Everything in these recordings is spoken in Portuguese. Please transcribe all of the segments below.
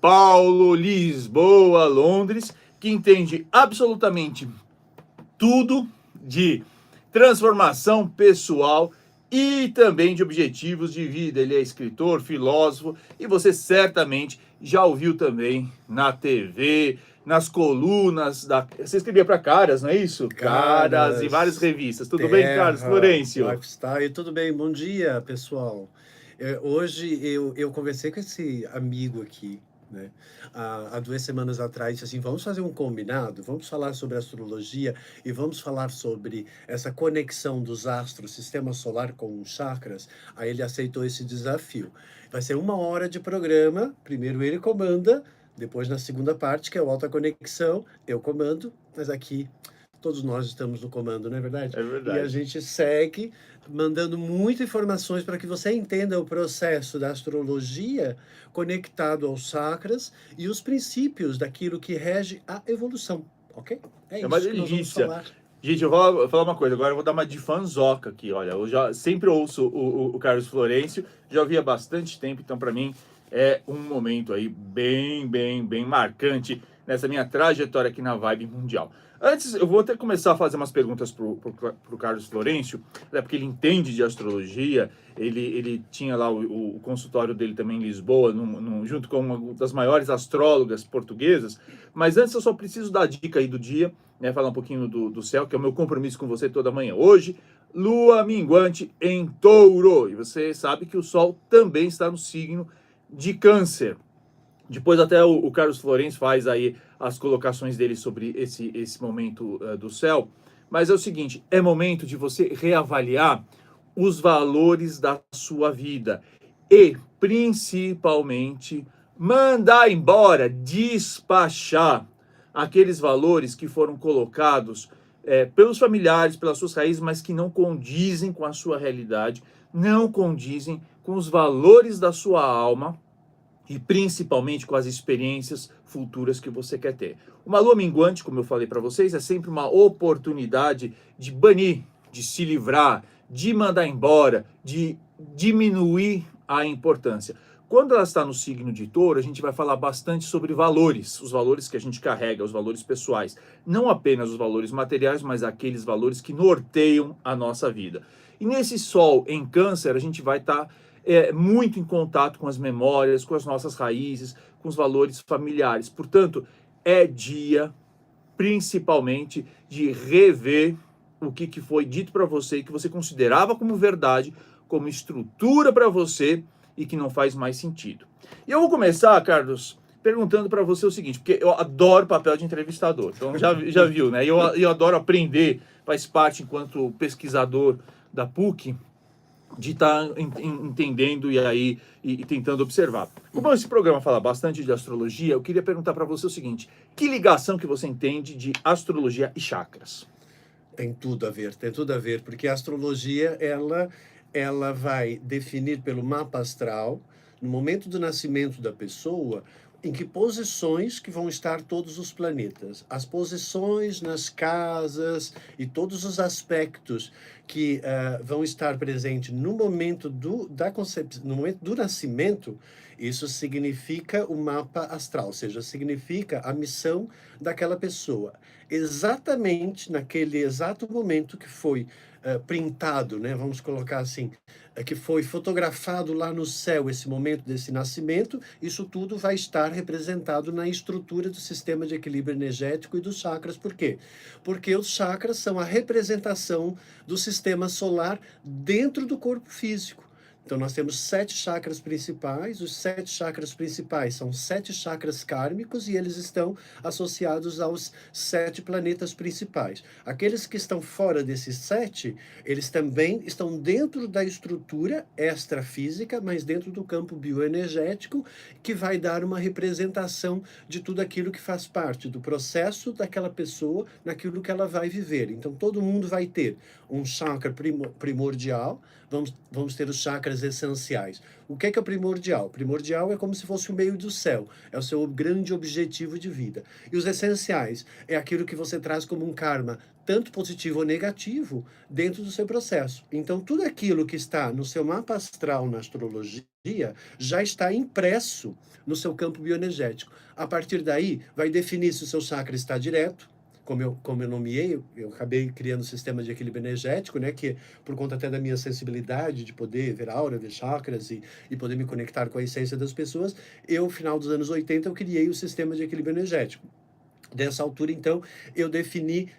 Paulo, Lisboa, Londres, que entende absolutamente tudo de transformação pessoal e também de objetivos de vida. Ele é escritor, filósofo e você certamente já ouviu também na TV, nas colunas da... Você escrevia para Caras, não é isso? Caras e várias Caras, revistas. Tudo bem, Carlos Terra, Florencio? Lifestyle, tudo bem? Bom dia, pessoal. Hoje eu conversei com esse amigo aqui, né? Há 2 semanas atrás, disse assim, vamos fazer um combinado, vamos falar sobre astrologia e vamos falar sobre essa conexão dos astros, sistema solar com os chakras. Aí ele aceitou esse desafio. Vai ser 1 hora de programa, primeiro ele comanda, depois na segunda parte, que é o Alta Conexão, eu comando, mas aqui todos nós estamos no comando, não é verdade? É E a verdade. gente segue mandando muitas informações para que você entenda o processo da astrologia conectado aos chakras e os princípios daquilo que rege a evolução, ok? É É uma isso que nós vamos delícia. falar. Gente, eu vou falar uma coisa, agora eu vou dar uma de fanzoca aqui, olha, eu já sempre ouço o Carlos Florencio, já ouvi há bastante tempo, então para mim é um momento aí bem marcante nessa minha trajetória aqui na Vibe Mundial. Antes, eu vou até começar a fazer umas perguntas pro Carlos Florencio, até porque ele entende de astrologia, ele tinha lá o consultório dele também em Lisboa, junto com uma das maiores astrólogas portuguesas, mas antes eu só preciso dar a dica aí do dia, né, falar um pouquinho do céu, que é o meu compromisso com você toda manhã. Hoje, lua minguante em Touro, e você sabe que o sol também está no signo de Câncer. Depois até o Carlos Florencio faz aí as colocações dele sobre esse momento do céu. Mas é o seguinte, é momento de você reavaliar os valores da sua vida e, principalmente, mandar embora, despachar aqueles valores que foram colocados pelos familiares, pelas suas raízes, mas que não condizem com a sua realidade, não condizem com os valores da sua alma, e principalmente com as experiências futuras que você quer ter. Uma lua minguante, como eu falei para vocês, é sempre uma oportunidade de banir, de se livrar, de mandar embora, de diminuir a importância. Quando ela está no signo de Touro, a gente vai falar bastante sobre valores, os valores que a gente carrega, os valores pessoais. Não apenas os valores materiais, mas aqueles valores que norteiam a nossa vida. E nesse Sol em Câncer, a gente vai estar muito em contato com as memórias, com as nossas raízes, com os valores familiares. Portanto, é dia, principalmente, de rever o que foi dito para você e que você considerava como verdade, como estrutura para você e que não faz mais sentido. E eu vou começar, Carlos, perguntando para você o seguinte, porque eu adoro papel de entrevistador, então já viu, né? Eu adoro aprender, faz parte enquanto pesquisador da PUC, de estar entendendo e tentando observar. Como esse programa fala bastante de astrologia, eu queria perguntar para você o seguinte: que ligação que você entende de astrologia e chakras? Tem tudo a ver, porque a astrologia, ela vai definir pelo mapa astral, no momento do nascimento da pessoa, em que posições que vão estar todos os planetas. As posições nas casas e todos os aspectos que vão estar presentes no momento no momento do nascimento, isso significa o mapa astral, ou seja, significa a missão daquela pessoa. Exatamente naquele exato momento que foi printado, né? Vamos colocar assim, que foi fotografado lá no céu esse momento desse nascimento, isso tudo vai estar representado na estrutura do sistema de equilíbrio energético e dos chakras. Por quê? Porque os chakras são a representação do sistema solar dentro do corpo físico. Então, nós temos 7 chakras principais. Os 7 chakras principais são 7 chakras kármicos e eles estão associados aos 7 planetas principais. Aqueles que estão fora desses 7, eles também estão dentro da estrutura extrafísica, mas dentro do campo bioenergético, que vai dar uma representação de tudo aquilo que faz parte do processo daquela pessoa, naquilo que ela vai viver. Então, todo mundo vai ter um chakra primordial, vamos ter os chakras essenciais. O que é o primordial? O primordial é como se fosse o meio do céu, é o seu grande objetivo de vida. E os essenciais é aquilo que você traz como um karma, tanto positivo ou negativo, dentro do seu processo. Então, tudo aquilo que está no seu mapa astral na astrologia já está impresso no seu campo bioenergético. A partir daí, vai definir se o seu chakra está direto, como eu nomeei, eu acabei criando um sistema de equilíbrio energético, né, que por conta até da minha sensibilidade de poder ver aura, ver chakras e poder me conectar com a essência das pessoas, eu, final dos anos 80, eu criei o sistema de equilíbrio energético. Dessa altura, então, eu defini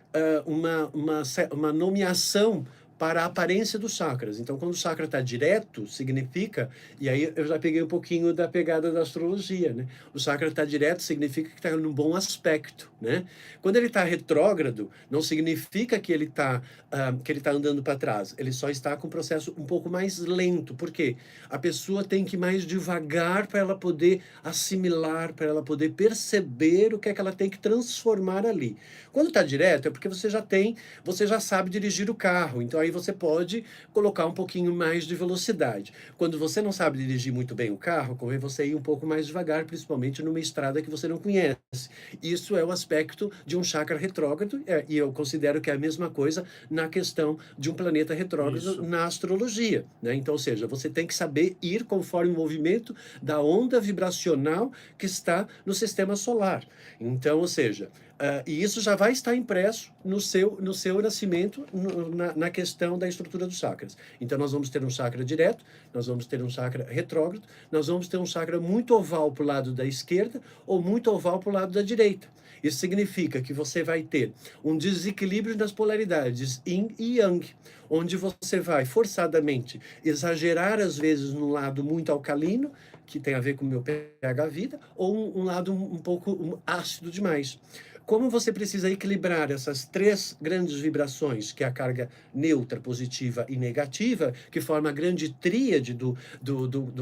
uma nomeação para a aparência dos chakras. Então, quando o chakra está direto, significa, e aí eu já peguei um pouquinho da pegada da astrologia, né? O chakra está direto significa que está num bom aspecto, né? Quando ele está retrógrado, não significa que ele está andando para trás. Ele só está com um processo um pouco mais lento. Por quê? A pessoa tem que ir mais devagar para ela poder assimilar, para ela poder perceber o que é que ela tem que transformar ali. Quando está direto, é porque você já sabe dirigir o carro. Então, aí você pode colocar um pouquinho mais de velocidade. Quando você não sabe dirigir muito bem o carro, convém você ir um pouco mais devagar, principalmente numa estrada que você não conhece. Isso é o aspecto de um chakra retrógrado, e eu considero que é a mesma coisa na questão de um planeta retrógrado na astrologia, né? Então, ou seja, você tem que saber ir conforme o movimento da onda vibracional que está no sistema solar. Então, ou seja, e isso já vai estar impresso no seu nascimento, na questão da estrutura dos chakras. Então, nós vamos ter um chakra direto, nós vamos ter um chakra retrógrado, nós vamos ter um chakra muito oval para o lado da esquerda ou muito oval para o lado da direita. Isso significa que você vai ter um desequilíbrio nas polaridades yin e yang, onde você vai forçadamente exagerar, às vezes, no lado muito alcalino, que tem a ver com o meu pH vida, ou um lado um pouco ácido demais. Como você precisa equilibrar essas três grandes vibrações, que é a carga neutra, positiva e negativa, que forma a grande tríade do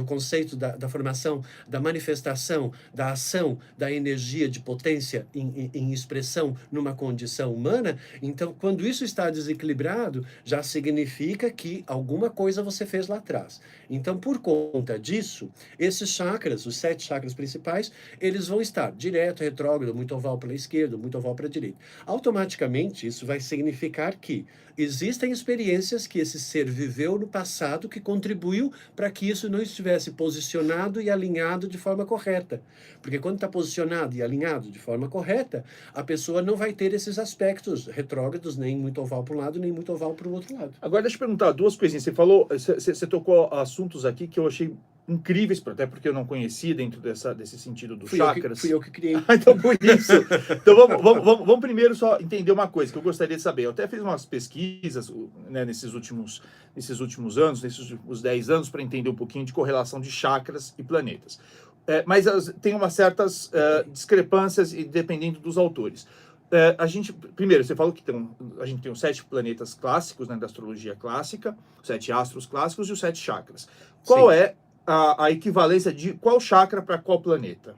conceito da formação, da manifestação, da ação, da energia de potência em expressão numa condição humana, então, quando isso está desequilibrado, já significa que alguma coisa você fez lá atrás. Então, por conta disso, esses chakras, os 7 chakras principais, eles vão estar direto, retrógrado, muito oval pela esquerda, muito oval para a direita. Automaticamente, isso vai significar que existem experiências que esse ser viveu no passado que contribuiu para que isso não estivesse posicionado e alinhado de forma correta. Porque quando está posicionado e alinhado de forma correta, a pessoa não vai ter esses aspectos retrógrados, nem muito oval para um lado, nem muito oval para o outro lado. Agora, deixa eu perguntar duas coisinhas. Você tocou assuntos aqui que eu achei incríveis, até porque eu não conhecia dentro desse sentido dos chakras. Fui eu que criei. Então, por isso. Então, vamos primeiro só entender uma coisa que eu gostaria de saber. Eu até fiz umas pesquisas, né, nesses últimos anos, nesses últimos 10 anos, para entender um pouquinho de correlação de chakras e planetas. Mas tem umas certas discrepâncias, e dependendo dos autores. Primeiro, você falou que a gente tem os 7 planetas clássicos, né, da astrologia clássica, os 7 astros clássicos e os 7 chakras. Qual é a equivalência de qual chakra para qual planeta?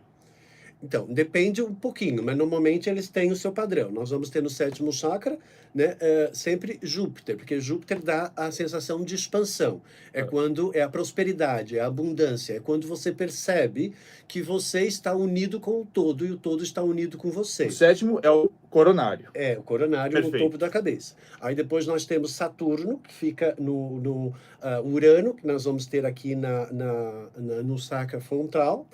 Então, depende um pouquinho, mas normalmente eles têm o seu padrão. Nós vamos ter no 7º chakra, né, sempre Júpiter, porque Júpiter dá a sensação de expansão. É quando é a prosperidade, é a abundância, é quando você percebe que você está unido com o todo e o todo está unido com você. O 7º é o coronário. É, o coronário. Perfeito. No topo da cabeça. Aí depois nós temos Saturno, que fica no Urano, que nós vamos ter aqui no chakra frontal,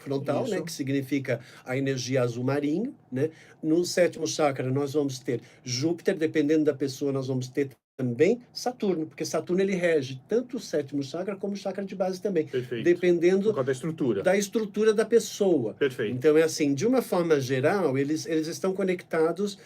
né, que significa a energia azul marinho, né? No 7º chakra nós vamos ter Júpiter, dependendo da pessoa nós vamos ter também Saturno, porque Saturno ele rege tanto o 7º chakra como o chakra de base também. Perfeito. Dependendo da estrutura da pessoa. Perfeito. Então é assim, de uma forma geral, eles estão conectados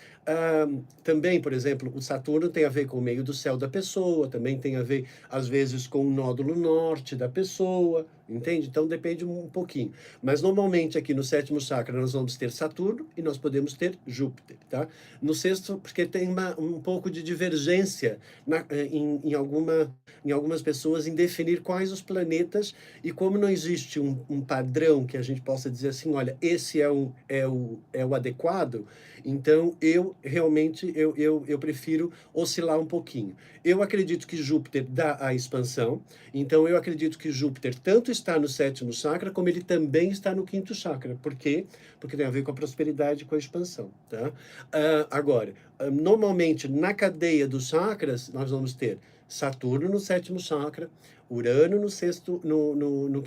também, por exemplo, o Saturno tem a ver com o meio do céu da pessoa, também tem a ver, às vezes, com o nódulo norte da pessoa, entende? Então depende um pouquinho. Mas normalmente aqui no sétimo chakra nós vamos ter Saturno e nós podemos ter Júpiter, tá? No sexto, porque tem um pouco de divergência em algumas pessoas em definir quais os planetas, e como não existe um padrão que a gente possa dizer assim, olha, esse é o adequado, então eu realmente eu prefiro oscilar um pouquinho. Eu acredito que Júpiter dá a expansão, então eu acredito que Júpiter tanto está no sétimo chakra, como ele também está no quinto chakra. Por quê? Porque tem a ver com a prosperidade e com a expansão, tá? Agora, normalmente na cadeia dos chakras, nós vamos ter Saturno no sétimo chakra, Urano no sexto, no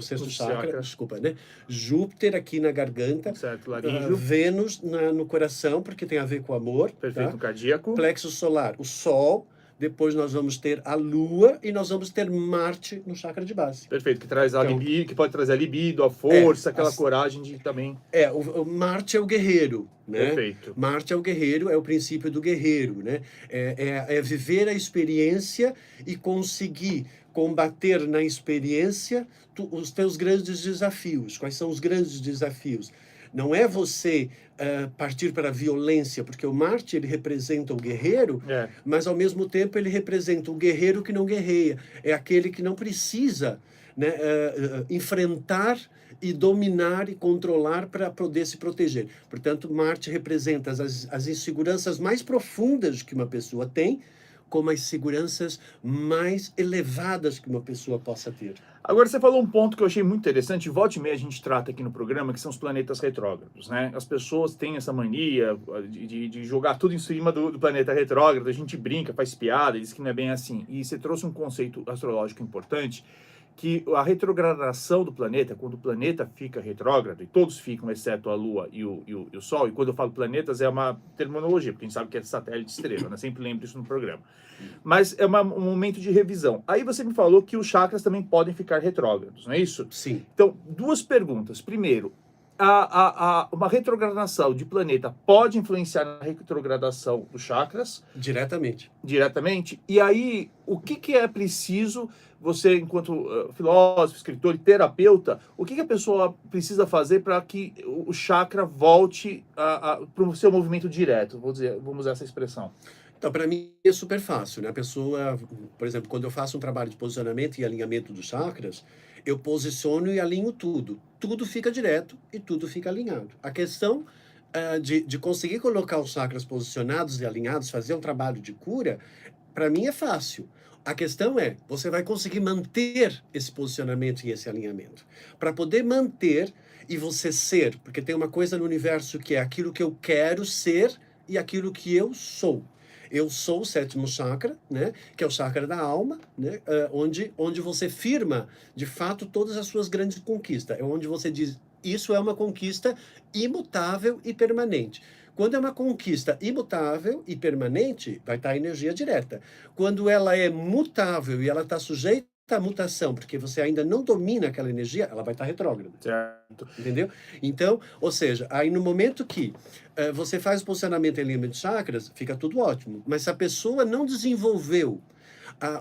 sexto chakra, desculpa, né? Júpiter aqui na garganta, certo, laríngeo. Vênus no coração, porque tem a ver com o amor. Perfeito, tá? cardíaco. Plexo solar, o Sol. Depois nós vamos ter a Lua e nós vamos ter Marte no chakra de base. Perfeito, que traz a libido, que pode trazer a libido, a força, aquela coragem de também. O Marte é o guerreiro, né? Perfeito. Marte é o guerreiro, é o princípio do guerreiro, né? É viver a experiência e conseguir combater na experiência os teus grandes desafios. Quais são os grandes desafios? Não é você partir para a violência, porque o Marte ele representa o guerreiro, mas ao mesmo tempo ele representa o guerreiro que não guerreia. É aquele que não precisa, né, enfrentar e dominar e controlar para poder se proteger. Portanto, Marte representa as inseguranças mais profundas que uma pessoa tem, como as seguranças mais elevadas que uma pessoa possa ter. Agora, você falou um ponto que eu achei muito interessante, volta e meia a gente trata aqui no programa, que são os planetas retrógrados, né? As pessoas têm essa mania de jogar tudo em cima do planeta retrógrado, a gente brinca, faz piada, diz que não é bem assim. E você trouxe um conceito astrológico importante, que a retrogradação do planeta, quando o planeta fica retrógrado, e todos ficam, exceto a Lua e o Sol, e quando eu falo planetas é uma terminologia, porque a gente sabe que é satélite estrela, né? Sempre lembro isso no programa. Mas é um momento de revisão. Aí você me falou que os chakras também podem ficar retrógrados, não é isso? Sim. Então, duas perguntas. Primeiro, uma retrogradação de planeta pode influenciar na retrogradação dos chakras? Diretamente. Diretamente. E aí, o que é preciso, você enquanto filósofo, escritor e terapeuta, o que a pessoa precisa fazer para que o chakra volte para o seu movimento direto? Vamos usar essa expressão. Então, para mim é super fácil, né? A pessoa, por exemplo, quando eu faço um trabalho de posicionamento e alinhamento dos chakras, eu posiciono e alinho tudo. Tudo fica direto e tudo fica alinhado. A questão de conseguir colocar os chakras posicionados e alinhados, fazer um trabalho de cura, para mim é fácil. A questão é, você vai conseguir manter esse posicionamento e esse alinhamento. Para poder manter e você ser, porque tem uma coisa no universo que é aquilo que eu quero ser e aquilo que eu sou. Eu sou o sétimo chakra, né, que é o chakra da alma, né, onde você firma, de fato, todas as suas grandes conquistas. É onde você diz, isso é uma conquista imutável e permanente. Quando é uma conquista imutável e permanente, vai estar a energia direta. Quando ela é mutável e ela está sujeita à mutação, porque você ainda não domina aquela energia, ela vai estar retrógrada. Certo. Entendeu? Então, ou seja, aí no momento que você faz o posicionamento em alinhamento de chakras, fica tudo ótimo. Mas se a pessoa não desenvolveu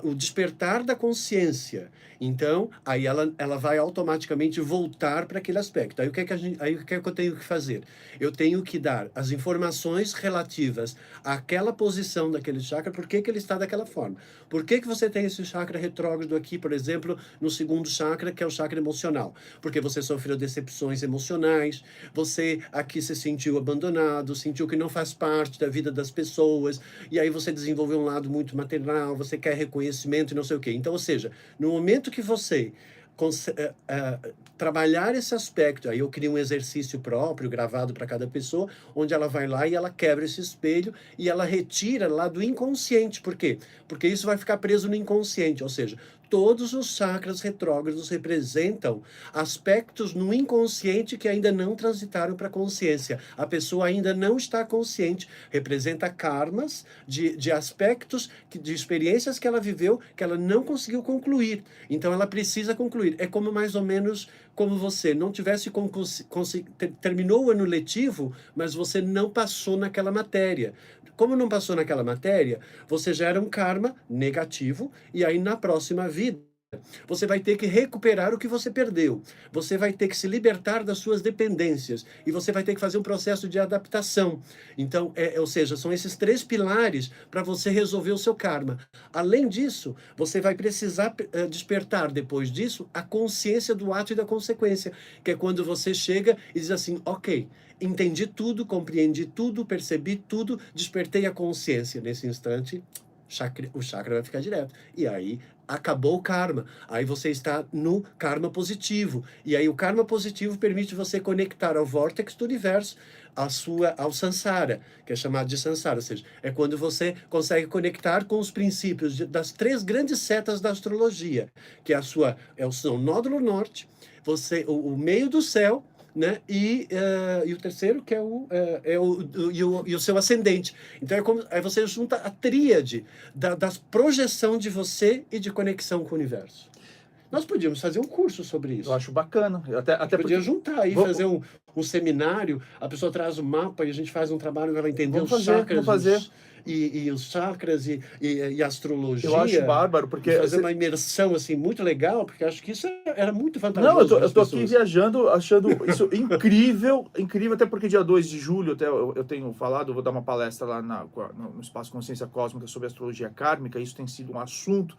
o despertar da consciência, então aí ela vai automaticamente voltar para aquele aspecto. Aí o que é que eu tenho que fazer? Eu tenho que dar as informações relativas àquela posição daquele chakra, por que ele está daquela forma. Por que você tem esse chakra retrógrado aqui, por exemplo, no segundo chakra, que é o chakra emocional? Porque você sofreu decepções emocionais, você aqui se sentiu abandonado, sentiu que não faz parte da vida das pessoas, e aí você desenvolveu um lado muito maternal, você quer reconhecimento e não sei o quê. Então, ou seja, no momento que você trabalhar esse aspecto, aí eu crio um exercício próprio, gravado para cada pessoa, onde ela vai lá e ela quebra esse espelho e ela retira lá do inconsciente. Por quê? Porque isso vai ficar preso no inconsciente, ou seja, todos os chakras retrógrados representam aspectos no inconsciente que ainda não transitaram para a consciência. A pessoa ainda não está consciente. Representa karmas de aspectos, de experiências que ela viveu, que ela não conseguiu concluir. Então, ela precisa concluir. É como mais ou menos como você não tivesse terminou o ano letivo, mas você não passou naquela matéria. Como não passou naquela matéria, você gera um karma negativo, e aí na próxima vida você vai ter que recuperar o que você perdeu. Você vai ter que se libertar das suas dependências. E você vai ter que fazer um processo de adaptação. Então, ou seja, são esses 3 pilares para você resolver o seu karma. Além disso, você vai precisar despertar, depois disso, a consciência do ato e da consequência. Que é quando você chega e diz assim, ok, entendi tudo, compreendi tudo, percebi tudo, despertei a consciência. Nesse instante, o chakra vai ficar direto. E aí acabou o karma. Aí você está no karma positivo. E aí o karma positivo permite você conectar ao vórtex do universo, ao samsara, que é chamado de samsara, ou seja, é quando você consegue conectar com os princípios das 3 grandes setas da astrologia, que é o seu nódulo norte, o meio do céu, né? E o terceiro, que é o seu ascendente. Então, aí você junta a tríade da projeção de você e de conexão com o universo. Nós podíamos fazer um curso sobre isso. Eu acho bacana. Até podia juntar aí, fazer um seminário, a pessoa traz o mapa e a gente faz um trabalho para ela entender os chakras. E os chakras e a astrologia. Eu acho bárbaro, porque... Fazer uma imersão, assim, muito legal, porque acho que isso era muito vantajoso. Não, eu tô aqui viajando, achando isso incrível, incrível, até porque dia 2 de julho, até eu tenho falado, vou dar uma palestra lá no Espaço Consciência Cósmica sobre astrologia kármica. Isso tem sido um assunto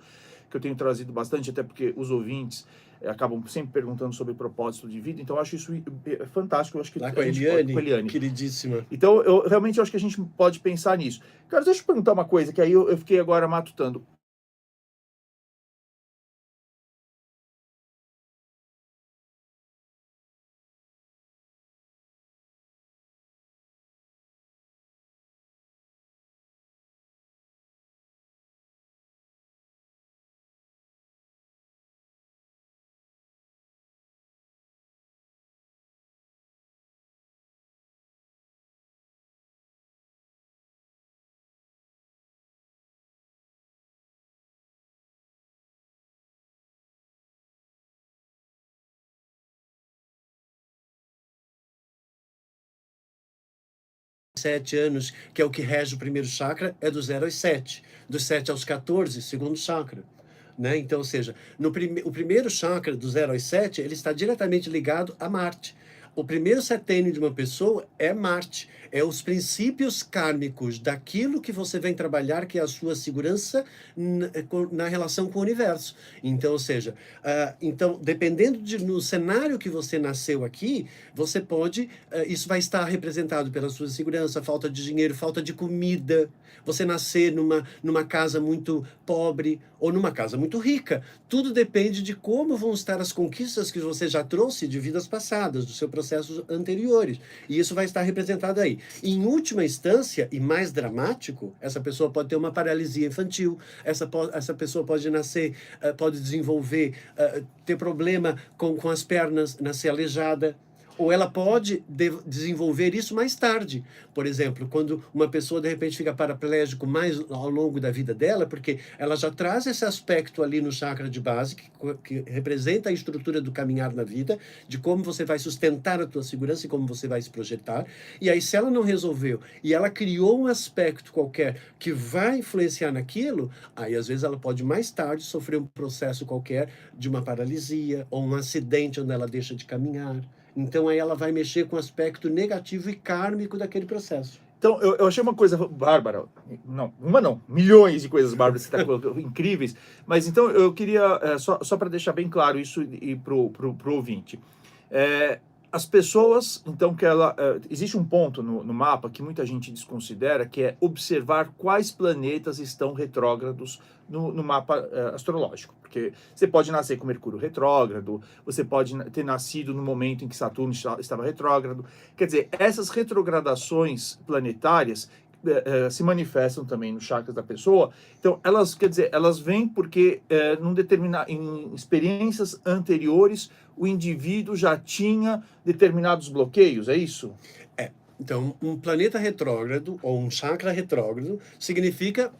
que eu tenho trazido bastante, até porque os ouvintes acabam sempre perguntando sobre propósito de vida, então eu acho isso fantástico. Eu acho que lá com a Eliane, queridíssima. Então, eu realmente acho que a gente pode pensar nisso. Cara, deixa eu perguntar uma coisa, que aí eu fiquei agora matutando. Anos, que é o que rege o primeiro chakra, é do 0 aos 7. Dos 7 aos 14, segundo chakra. Né? Então, ou seja, o primeiro chakra, do 0 aos 7, ele está diretamente ligado a Marte. O primeiro setênio de uma pessoa é Marte. É os princípios kármicos daquilo que você vem trabalhar, que é a sua segurança na relação com o universo. Então, ou seja, então, dependendo no cenário que você nasceu aqui, você pode, isso vai estar representado pela sua segurança, falta de dinheiro, falta de comida. Você nascer numa casa muito pobre ou numa casa muito rica. Tudo depende de como vão estar as conquistas que você já trouxe de vidas passadas, dos seus processos anteriores. E isso vai estar representado aí. Em última instância, e mais dramático, essa pessoa pode ter uma paralisia infantil, essa pessoa pode nascer, pode desenvolver, ter problema com as pernas, nascer aleijada. Ou ela pode desenvolver isso mais tarde. Por exemplo, quando uma pessoa de repente fica paraplégico mais ao longo da vida dela, porque ela já traz esse aspecto ali no chakra de base, que representa a estrutura do caminhar na vida, de como você vai sustentar a tua segurança e como você vai se projetar. E aí, se ela não resolveu e ela criou um aspecto qualquer que vai influenciar naquilo, aí às vezes ela pode mais tarde sofrer um processo qualquer de uma paralisia ou um acidente onde ela deixa de caminhar. Então, aí ela vai mexer com o aspecto negativo e kármico daquele processo. Então, eu achei uma coisa bárbara. Não, uma não. Milhões de coisas bárbaras que você está colocando, incríveis. Mas, então, eu queria, só para deixar bem claro isso e pro ouvinte. As pessoas, então, existe um ponto no mapa que muita gente desconsidera, que é observar quais planetas estão retrógrados no mapa astrológico. Porque você pode nascer com Mercúrio retrógrado, você pode ter nascido no momento em que Saturno estava retrógrado. Quer dizer, essas retrogradações planetárias se manifestam também nos chakras da pessoa. Então, elas vêm porque em experiências anteriores o indivíduo já tinha determinados bloqueios, é isso? Então, um planeta retrógrado ou um chakra retrógrado significa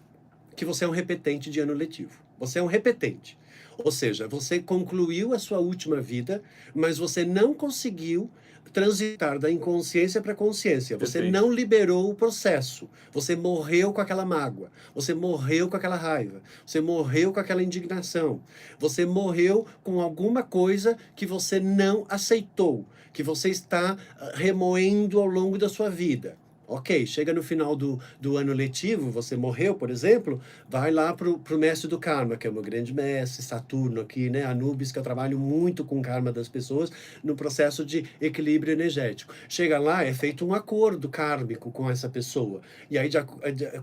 que você é um repetente de ano letivo. Você é um repetente. Ou seja, você concluiu a sua última vida, mas você não conseguiu transitar da inconsciência para a consciência. Você Perfeito. não liberou o processo. Você morreu com aquela mágoa. Você morreu com aquela raiva. Você morreu com aquela indignação. Você morreu com alguma coisa que você não aceitou, que você está remoendo ao longo da sua vida. Ok, chega no final do ano letivo, você morreu, por exemplo, vai lá pro mestre do karma, que é o meu grande mestre, Saturno aqui, né? Anubis, que eu trabalho muito com o karma das pessoas no processo de equilíbrio energético. Chega lá, é feito um acordo kármico com essa pessoa. E aí,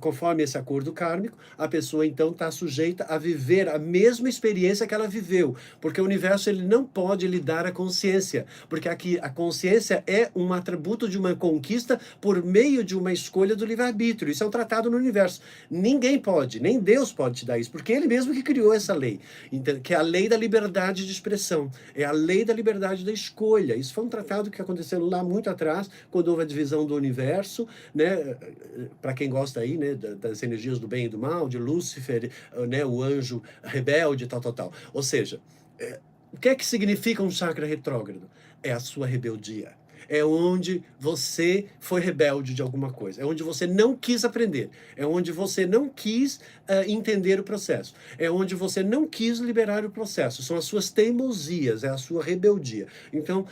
conforme esse acordo kármico, a pessoa então está sujeita a viver a mesma experiência que ela viveu. Porque o universo ele não pode lhe dar a consciência. Porque aqui a consciência é um atributo de uma conquista por meio de uma escolha do livre-arbítrio. Isso é um tratado no universo. Ninguém pode, nem Deus pode te dar isso, porque ele mesmo que criou essa lei, que é a lei da liberdade de expressão, é a lei da liberdade da escolha. Isso foi um tratado que aconteceu lá muito atrás, quando houve a divisão do universo, né? Para quem gosta aí, né, das energias do bem e do mal, de Lúcifer, né, o anjo rebelde, tal, tal, tal. Ou seja, o que é que significa um chakra retrógrado? É a sua rebeldia. É onde você foi rebelde de alguma coisa. É onde você não quis aprender. É onde você não quis entender o processo. É onde você não quis liberar o processo. São as suas teimosias, é a sua rebeldia. Então,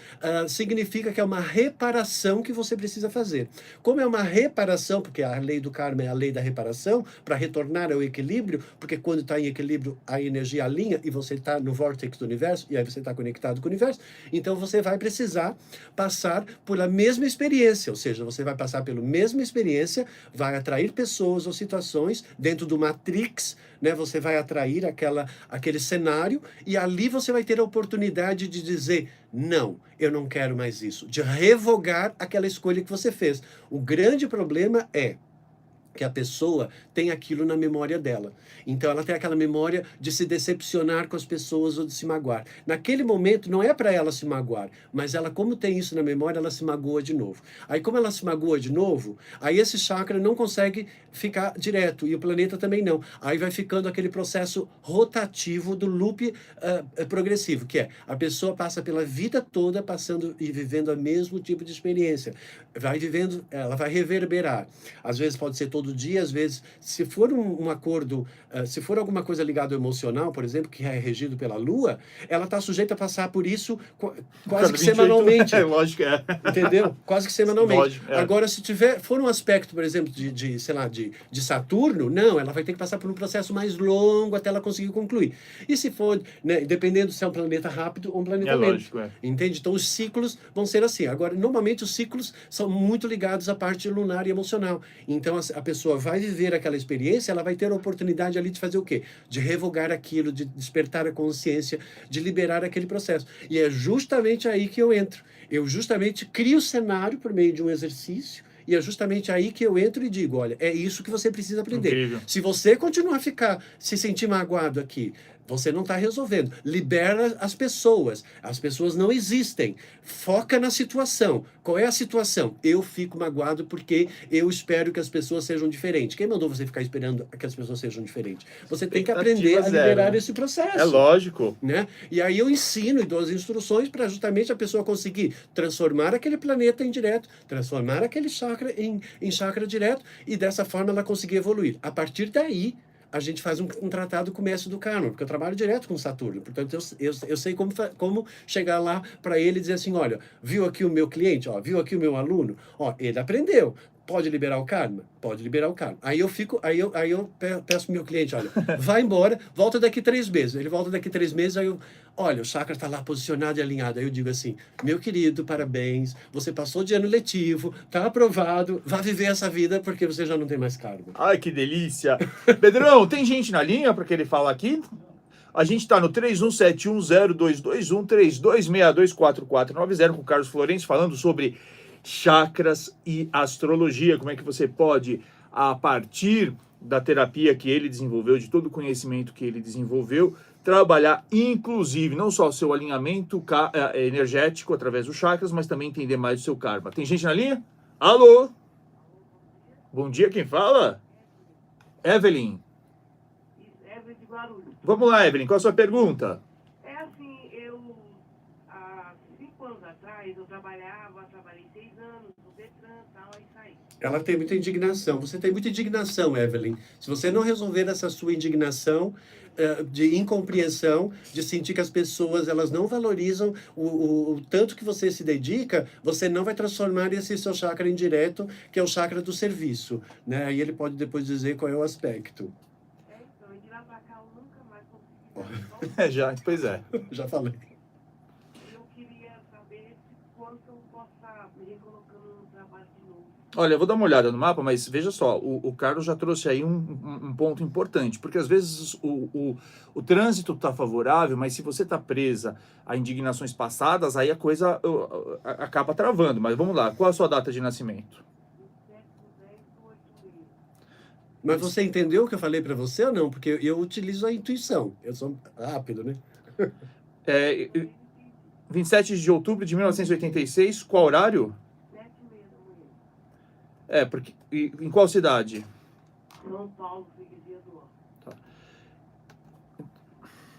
significa que é uma reparação que você precisa fazer. Como é uma reparação, porque a lei do karma é a lei da reparação, para retornar ao equilíbrio, porque quando está em equilíbrio, a energia alinha e você está no vórtice do universo, e aí você está conectado com o universo, então você vai precisar passar por a mesma experiência, ou seja, você vai passar pela mesma experiência, vai atrair pessoas ou situações dentro do Matrix, né? Você vai atrair aquele cenário e ali você vai ter a oportunidade de dizer não, eu não quero mais isso, de revogar aquela escolha que você fez. O grande problema é que a pessoa tem aquilo na memória dela. Então ela tem aquela memória de se decepcionar com as pessoas ou de se magoar. Naquele momento não é para ela se magoar, mas ela, como tem isso na memória, ela se magoa de novo. Aí como ela se magoa de novo, aí esse chakra não consegue ficar direto e o planeta também não. Aí vai ficando aquele processo rotativo do loop progressivo, que é a pessoa passa pela vida toda passando e vivendo o mesmo tipo de experiência. Vai vivendo, ela vai reverberar. Às vezes pode ser todo dia, às vezes, se for um acordo, se for alguma coisa ligada ao emocional, por exemplo, que é regido pela Lua, ela está sujeita a passar por isso quase que 28, semanalmente. É, lógico, é. Entendeu? Quase que semanalmente. Lógico, é. Agora, se for um aspecto, por exemplo, sei lá, de Saturno, não, ela vai ter que passar por um processo mais longo até ela conseguir concluir. E se for, né, dependendo se é um planeta rápido ou um planeta lento. Lógico, é. Entende? Então, os ciclos vão ser assim. Agora, normalmente, os ciclos são muito ligados à parte lunar e emocional. Então, a pessoa vai viver aquela experiência, ela vai ter a oportunidade ali de fazer o quê? De revogar aquilo, de despertar a consciência, de liberar aquele processo. E é justamente aí que eu entro. Eu justamente crio o cenário por meio de um exercício, e é justamente aí que eu entro e digo, olha, é isso que você precisa aprender. Incrível. Se você continuar a se sentir magoado aqui, você não está resolvendo. Libera as pessoas. As pessoas não existem. Foca na situação. Qual é a situação? Eu fico magoado porque eu espero que as pessoas sejam diferentes. Quem mandou você ficar esperando que as pessoas sejam diferentes? Você tem que aprender a liberar esse processo. É lógico. Né? E aí eu ensino e dou as instruções para justamente a pessoa conseguir transformar aquele planeta em direto, transformar aquele chakra em chakra direto, e dessa forma ela conseguir evoluir. A partir daí, a gente faz um tratado com o mestre do karma, porque eu trabalho direto com Saturno. Portanto, eu sei como chegar lá para ele e dizer assim, olha, viu aqui o meu cliente, ó, viu aqui o meu aluno? Ó, ele aprendeu. Pode liberar o karma? Pode liberar o karma. Aí eu peço pro meu cliente, olha, vai embora, volta daqui 3 meses. Ele volta daqui 3 meses, aí olha, o chakra está lá posicionado e alinhado. Aí eu digo assim, meu querido, parabéns, você passou de ano letivo, tá aprovado, vá viver essa vida porque você já não tem mais karma. Ai, que delícia. Pedrão, tem gente na linha para que ele fala aqui? A gente está no 31710221, 32624490 com o Carlos Florencio falando sobre chakras e astrologia. Como é que você pode, a partir da terapia que ele desenvolveu, de todo o conhecimento que ele desenvolveu, trabalhar, inclusive, não só o seu alinhamento energético através dos chakras, mas também entender mais o seu karma. Tem gente na linha? Alô? Bom dia, quem fala? Evelyn. Evelyn de Guarulhos. Vamos lá, Evelyn, qual a sua pergunta? É assim, há 5 anos atrás, país. Eu trabalhei 6 anos no Detran e tal, aí saí. Ela tem muita indignação. Você tem muita indignação, Evelyn. Se você não resolver essa sua indignação de incompreensão, de sentir que as pessoas elas não valorizam o tanto que você se dedica, você não vai transformar esse seu chakra indireto, que é o chakra do serviço, né? Aí ele pode depois dizer qual é o aspecto. Então, de lá pra cá, eu nunca mais consegui. Pois é. Já falei. Eu queria saber quando eu posso estar me recolocando no trabalho de novo. Olha, eu vou dar uma olhada no mapa, mas veja só, o Carlos já trouxe aí um ponto importante, porque às vezes o trânsito está favorável, mas se você está presa a indignações passadas, aí a coisa acaba travando. Mas vamos lá, qual a sua data de nascimento? 7/10/86. Mas você entendeu o que eu falei para você ou não? Porque eu utilizo a intuição. Eu sou rápido, né? 27 de outubro de 1986, qual horário? 7:30 da manhã. Porque em qual cidade? São Paulo, freguesia do Ó.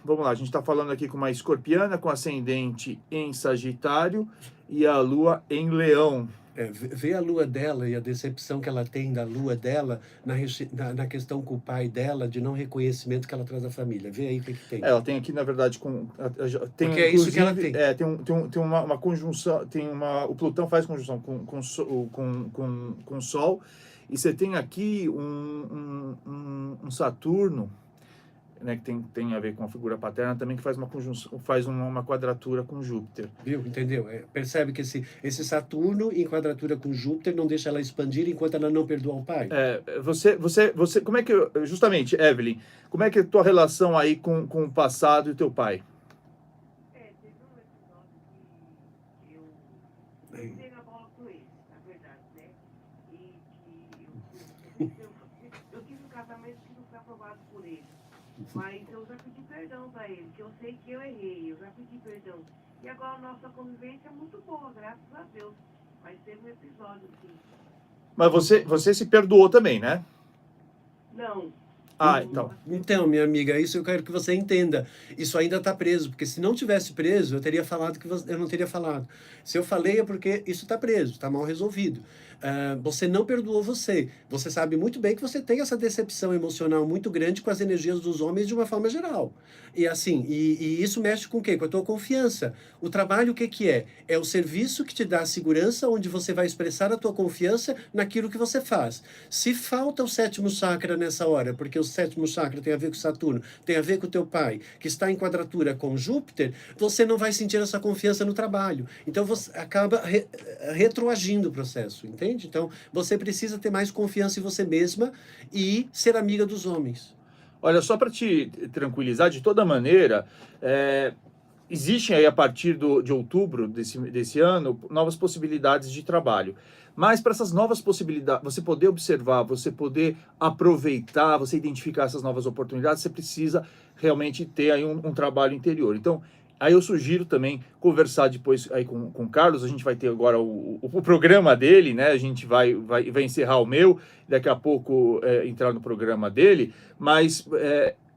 Vamos lá, a gente está falando aqui com uma escorpiana com ascendente em Sagitário e a lua em Leão. Vê a lua dela e a decepção que ela tem da lua dela na questão com o pai dela de não reconhecimento que ela traz da família. Vê aí o que tem. Ela tem aqui, na verdade, tem, porque é isso que ela tem. Tem uma conjunção, o Plutão faz conjunção com o Sol, e você tem aqui um Saturno, né, que tem a ver com a figura paterna também, que faz uma conjunção, faz uma quadratura com Júpiter. Viu? Entendeu? Percebe que esse Saturno em quadratura com Júpiter não deixa ela expandir enquanto ela não perdoa o pai. Você, como é que, justamente, Evelyn, como é que é a tua relação aí com o passado e o teu pai? Teve um episódio que eu peguei na bola com ele, na verdade, né? E que eu tive um casamento que não foi aprovado por ele. Mas eu já pedi perdão para ele, que eu sei que eu errei, eu já pedi perdão. E agora a nossa convivência é muito boa, graças a Deus. Mas teve um episódio, sim. Mas você se perdoou também, né? Não. Então. Então, minha amiga, isso eu quero que você entenda. Isso ainda está preso, porque se não tivesse preso, eu teria falado que eu não teria falado. Se eu falei é porque isso está preso, está mal resolvido. Você não perdoou você. Você sabe muito bem que você tem essa decepção emocional muito grande com as energias dos homens de uma forma geral. E assim, e isso mexe com o quê? Com a tua confiança. O trabalho, o que que é? É o serviço que te dá a segurança, onde você vai expressar a tua confiança naquilo que você faz. Se falta o 7º chakra nessa hora, porque o 7º chakra tem a ver com Saturno, tem a ver com o teu pai, que está em quadratura com Júpiter, você não vai sentir essa confiança no trabalho. Então você acaba retroagindo o processo, entende? Então você precisa ter mais confiança em você mesma e ser amiga dos homens. Olha, só para te tranquilizar, de toda maneira, existem aí a partir de outubro desse ano novas possibilidades de trabalho. Mas para essas novas possibilidades, você poder observar, você poder aproveitar, você identificar essas novas oportunidades, você precisa realmente ter aí um trabalho interior. Então, aí eu sugiro também conversar depois aí com o Carlos. A gente vai ter agora o programa dele, né? A gente vai encerrar o meu, daqui a pouco entrar no programa dele. Mas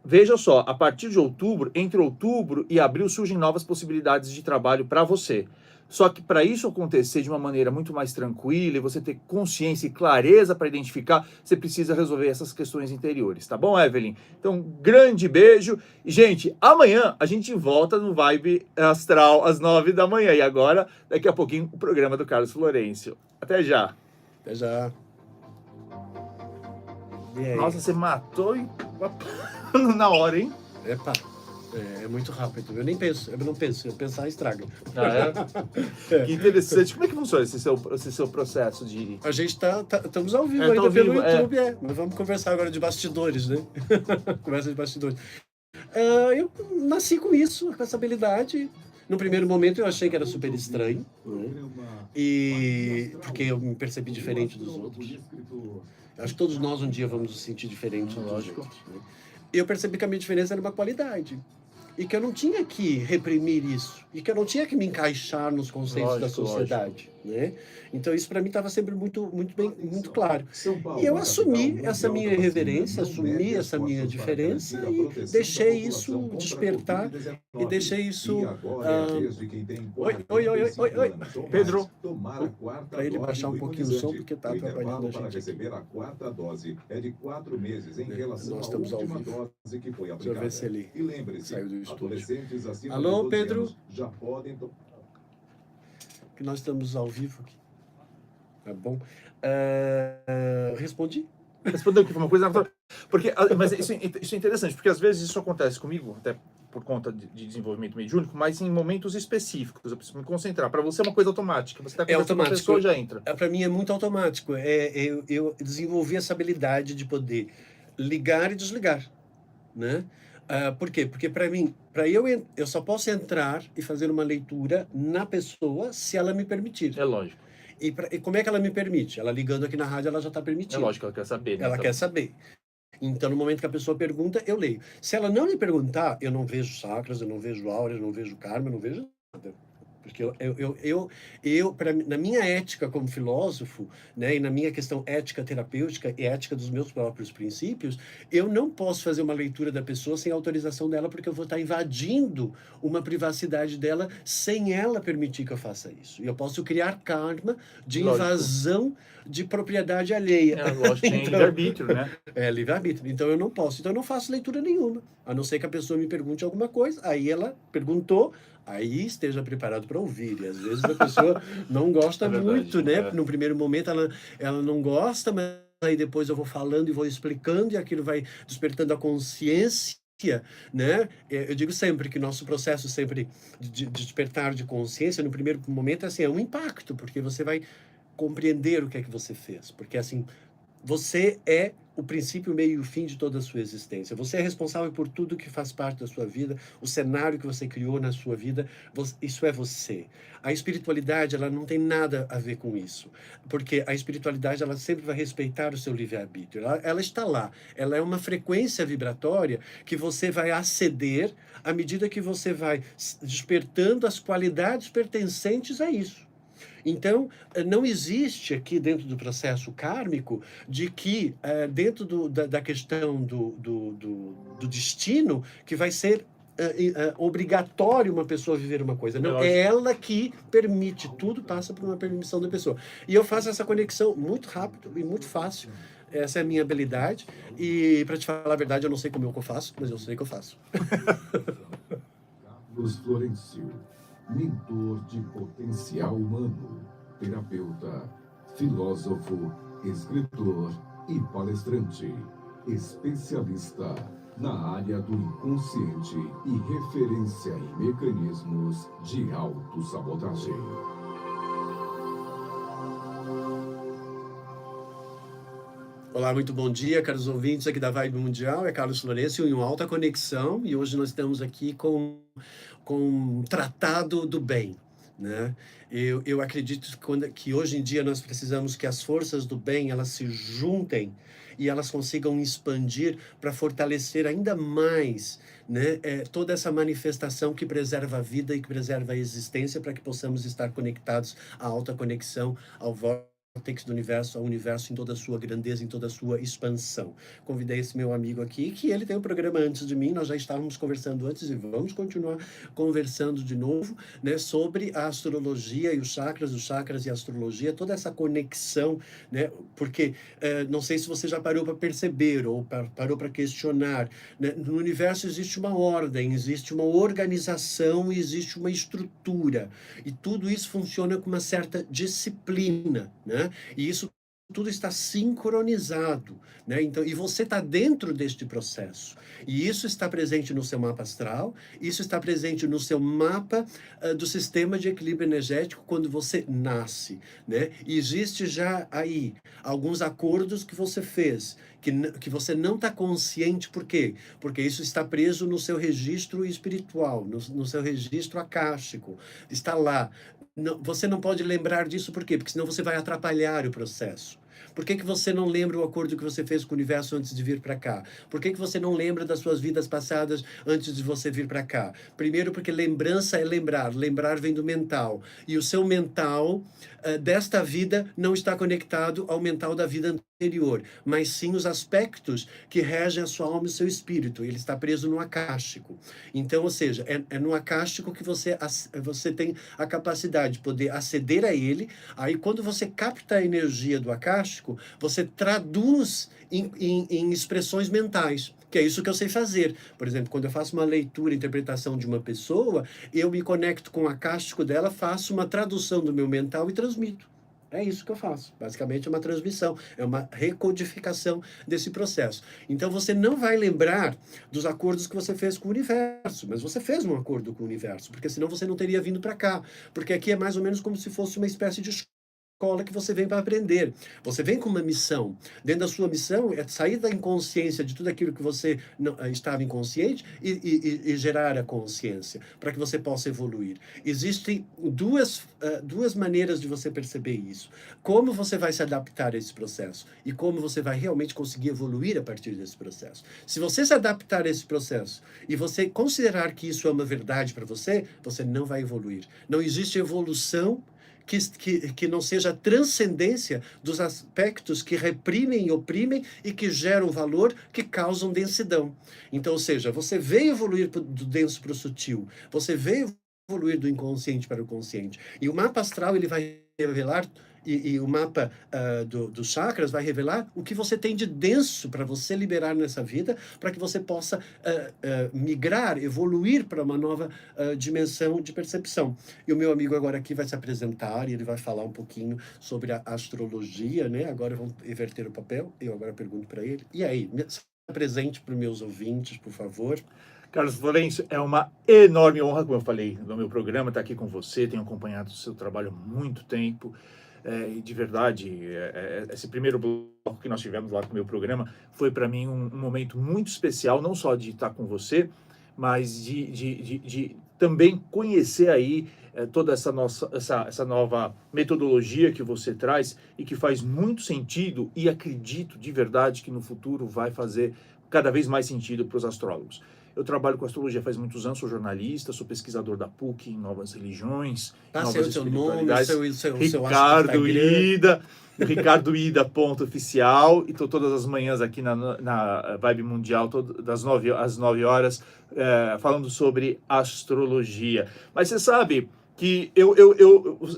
veja só, a partir de outubro, entre outubro e abril, surgem novas possibilidades de trabalho para você. Só que para isso acontecer de uma maneira muito mais tranquila e você ter consciência e clareza para identificar, você precisa resolver essas questões interiores, tá bom, Evelyn? Então, grande beijo. E, gente, amanhã a gente volta no Vibe Astral às 9 da manhã. E agora, daqui a pouquinho, o programa do Carlos Florencio. Até já. Até já. Nossa, você matou na hora, hein? Epa. É muito rápido. Eu nem penso, eu não penso. Eu pensar estraga. Que interessante. Como é que funciona esse seu processo de... A gente estamos ao vivo ainda pelo YouTube, Mas vamos conversar agora de bastidores, né? Conversa de bastidores. Eu nasci com isso, com essa habilidade. No primeiro momento eu achei que era super estranho, né? Porque eu me percebi diferente dos outros. Acho que todos nós um dia vamos nos sentir diferentes dos outros, né? Eu percebi que a minha diferença era uma qualidade. E que eu não tinha que reprimir isso. E que eu não tinha que me encaixar nos conceitos da sociedade. né? Então isso para mim estava sempre muito bem, muito claro. São Paulo, E eu a capital assumi mundial essa minha da vacina, irreverência, não mede assumi essa minha esforços para diferença garantir a e proteção da deixei população isso contra a despertar e deixei Covid. E isso. agora é a ah, vez de quem tem Oi, oi, oi, oi, oi, 45 oi. anos ou Pedro. mais tomar a quarta Para ele dose baixar do um pouquinho o som, imunizante. porque está O atrapalhando intervalo a para gente aqui. receber a quarta dose é de 4 meses em relação Nós à estamos ao última vivo. dose que foi Deixa eu ver aplicada. se ele E lembre-se, saiu do estúdio. adolescentes acima Alô, de 12 Pedro? anos já podem tomar. Que nós estamos ao vivo aqui. Tá bom? Respondi? Respondeu aqui foi uma coisa. Porque, mas isso é interessante, porque às vezes isso acontece comigo, até por conta de desenvolvimento mediúnico, mas em momentos específicos. Eu preciso me concentrar. Para você é uma coisa automática. Você está conversando com a automático. pessoa, já entra. Para mim é muito automático. Eu desenvolvi essa habilidade de poder ligar e desligar, né? Por quê? Porque para mim, eu só posso entrar e fazer uma leitura na pessoa se ela me permitir. É lógico. E como é que ela me permite? Ela ligando aqui na rádio, ela já está É permitindo. lógico, ela quer saber. Né? Ela quer saber. Então, no momento que a pessoa pergunta, eu leio. Se ela não me perguntar, eu não vejo chakras, eu não vejo áurea, eu não vejo karma, eu não vejo nada. Porque na minha ética como filósofo, né, e na minha questão ética terapêutica e ética dos meus próprios princípios, eu não posso fazer uma leitura da pessoa sem autorização dela, porque eu vou estar invadindo uma privacidade dela sem ela permitir que eu faça isso. E eu posso criar karma de Lógico. invasão de propriedade alheia. É lógico, tem Então, livre-arbítrio, né? É livre-arbítrio. Então eu não posso. Então eu não faço leitura nenhuma. A não ser que a pessoa me pergunte alguma coisa. Aí ela perguntou, aí esteja preparado para ouvir. E às vezes a pessoa não gosta É verdade, muito, né? é. No primeiro momento ela não gosta, mas aí depois eu vou falando e vou explicando e aquilo vai despertando a consciência, né? Eu digo sempre que nosso processo sempre de despertar de consciência, no primeiro momento, assim, é um impacto, porque você vai compreender o que é que você fez. Porque, assim, você é o princípio, o meio e o fim de toda a sua existência. Você é responsável por tudo que faz parte da sua vida, o cenário que você criou na sua vida, isso é você. A espiritualidade, ela não tem nada a ver com isso, porque a espiritualidade, ela sempre vai respeitar o seu livre-arbítrio. Ela está lá, ela é uma frequência vibratória que você vai aceder à medida que você vai despertando as qualidades pertencentes a isso. Então, não existe aqui dentro do processo kármico de que, dentro da questão do destino, que vai ser obrigatório uma pessoa viver uma coisa. Não, é ela que permite, tudo passa por uma permissão da pessoa. E eu faço essa conexão muito rápido e muito fácil. Essa é a minha habilidade. E, para te falar a verdade, eu não sei como eu faço, mas eu sei que eu faço. Carlos Florencio, mentor de potencial humano, terapeuta, filósofo, escritor e palestrante, especialista na área do inconsciente e referência em mecanismos de autossabotagem. Olá, muito bom dia, caros ouvintes aqui da Vibe Mundial. É Carlos Florencio em uma alta conexão e hoje nós estamos aqui com um tratado do bem, né? Eu acredito que hoje em dia nós precisamos que as forças do bem elas se juntem e elas consigam expandir para fortalecer ainda mais, né, toda essa manifestação que preserva a vida e que preserva a existência para que possamos estar conectados à alta conexão, ao vórtex do universo, ao universo em toda a sua grandeza, em toda a sua expansão. Convidei esse meu amigo aqui, que ele tem um programa antes de mim, nós já estávamos conversando antes e vamos continuar conversando de novo, né, sobre a astrologia e os chakras e a astrologia, toda essa conexão, né, porque não sei se você já parou para perceber ou parou para questionar, né, no universo existe uma ordem, existe uma organização e existe uma estrutura, e tudo isso funciona com uma certa disciplina, né? E isso tudo está sincronizado, né? Então, e você está dentro deste processo. E isso está presente no seu mapa astral, isso está presente no seu mapa do sistema de equilíbrio energético quando você nasce, né? E existe já aí alguns acordos que você fez, que você não está consciente. Por quê? Porque isso está preso no seu registro espiritual, no seu registro akáshico. Está lá. Não, você não pode lembrar disso, por quê? Porque senão você vai atrapalhar o processo. Por que que você não lembra o acordo que você fez com o universo antes de vir para cá? Por que que você não lembra das suas vidas passadas antes de você vir para cá? Primeiro, porque lembrança é lembrar. Lembrar vem do mental. E o seu mental desta vida não está conectado ao mental da vida anterior, mas sim os aspectos que regem a sua alma e o seu espírito. Ele está preso no acástico. Então, ou seja, é no acástico que você tem a capacidade de poder aceder a ele. Aí, quando você capta a energia do acástico, você traduz em expressões mentais, que é isso que eu sei fazer. Por exemplo, quando eu faço uma leitura, interpretação de uma pessoa, eu me conecto com o acástico dela, faço uma tradução do meu mental e transmito. É isso que eu faço. Basicamente é uma transmissão, é uma recodificação desse processo. Então você não vai lembrar dos acordos que você fez com o universo, mas você fez um acordo com o universo, porque senão você não teria vindo para cá. Porque aqui é mais ou menos como se fosse uma espécie de escola que você vem para aprender. Você vem com uma missão. Dentro da sua missão é sair da inconsciência de tudo aquilo que você não, estava inconsciente e gerar a consciência, para que você possa evoluir. Existem duas maneiras de você perceber isso. Como você vai se adaptar a esse processo e como você vai realmente conseguir evoluir a partir desse processo. Se você se adaptar a esse processo e você considerar que isso é uma verdade para você, você não vai evoluir. Não existe evolução que não seja a transcendência dos aspectos que reprimem e oprimem e que geram valor, que causam densidão. Então, ou seja, você veio evoluir do denso para o sutil, você veio evoluir do inconsciente para o consciente. E o mapa astral ele vai revelar, e o mapa dos chakras vai revelar o que você tem de denso para você liberar nessa vida, para que você possa migrar, evoluir para uma nova dimensão de percepção. E o meu amigo agora aqui vai se apresentar e ele vai falar um pouquinho sobre a astrologia, né? Agora vamos inverter o papel, eu agora pergunto para ele. E aí, se apresente para os meus ouvintes, por favor. Carlos Florencio, é uma enorme honra, como eu falei no meu programa, estar aqui com você. Tenho acompanhado o seu trabalho há muito tempo. E de verdade, esse primeiro bloco que nós tivemos lá com o meu programa foi para mim um momento muito especial, não só de estar com você, mas de também conhecer aí toda essa nova metodologia que você traz e que faz muito sentido, e acredito de verdade que no futuro vai fazer cada vez mais sentido para os astrólogos. Eu trabalho com astrologia faz muitos anos, sou jornalista, sou pesquisador da PUC em novas religiões, novas o seu nome, Ricardo Ida, Ricardo Ida ponto oficial, e estou todas as manhãs aqui na Vibe Mundial, das 9 às 9 horas, falando sobre astrologia. Mas você sabe que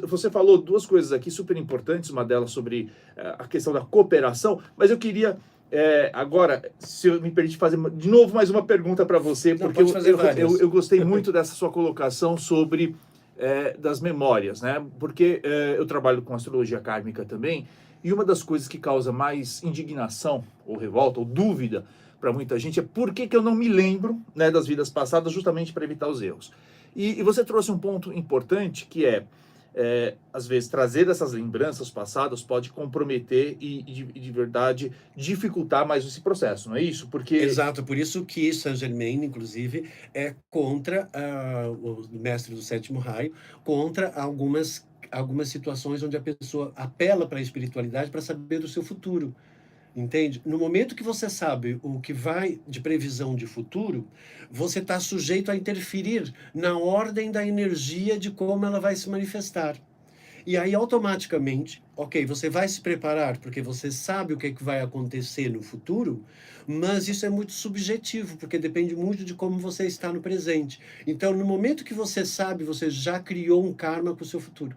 você falou duas coisas aqui super importantes, uma delas sobre a questão da cooperação, mas eu queria... agora, se eu me permite fazer de novo mais uma pergunta para você, porque eu gostei muito dessa sua colocação sobre das memórias, né? Porque eu trabalho com astrologia kármica também, e uma das coisas que causa mais indignação, ou revolta, ou dúvida para muita gente é por que eu não me lembro, né, das vidas passadas, justamente para evitar os erros. E você trouxe um ponto importante que às vezes trazer essas lembranças passadas pode comprometer e de verdade dificultar mais esse processo, não é isso? Porque... Exato, por isso que Saint-Germain, inclusive, é contra o mestre do sétimo raio, contra algumas situações onde a pessoa apela para a espiritualidade para saber do seu futuro. Entende? No momento que você sabe o que vai de previsão de futuro, você está sujeito a interferir na ordem da energia de como ela vai se manifestar. E aí, automaticamente, ok, você vai se preparar porque você sabe o que vai acontecer no futuro, mas isso é muito subjetivo, porque depende muito de como você está no presente. Então, no momento que você sabe, você já criou um karma com o seu futuro.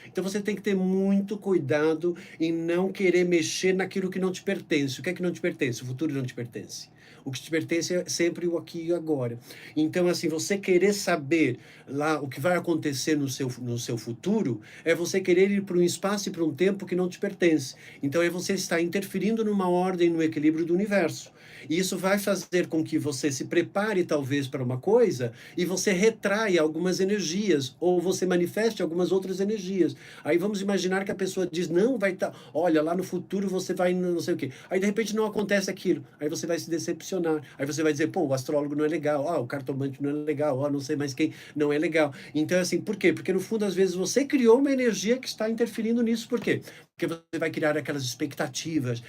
Então você tem que ter muito cuidado em não querer mexer naquilo que não te pertence. O que é que não te pertence? O futuro não te pertence. O que te pertence é sempre o aqui e agora. Então, assim, você querer saber lá o que vai acontecer no seu futuro é você querer ir para um espaço e para um tempo que não te pertence. Então, é você estar interferindo numa ordem, no equilíbrio do universo. E isso vai fazer com que você se prepare, talvez, para uma coisa e você retraia algumas energias ou você manifeste algumas outras energias. Aí vamos imaginar que a pessoa diz, não, vai estar, olha, lá no futuro você vai não sei o quê. Aí, de repente, não acontece aquilo. Aí você vai se decepcionar. Aí você vai dizer, pô, o astrólogo não é legal, o cartomante não é legal, não sei mais quem não é legal. Então, assim, por quê? Porque, no fundo, às vezes, você criou uma energia que está interferindo nisso. Por quê? porque você vai criar aquelas expectativas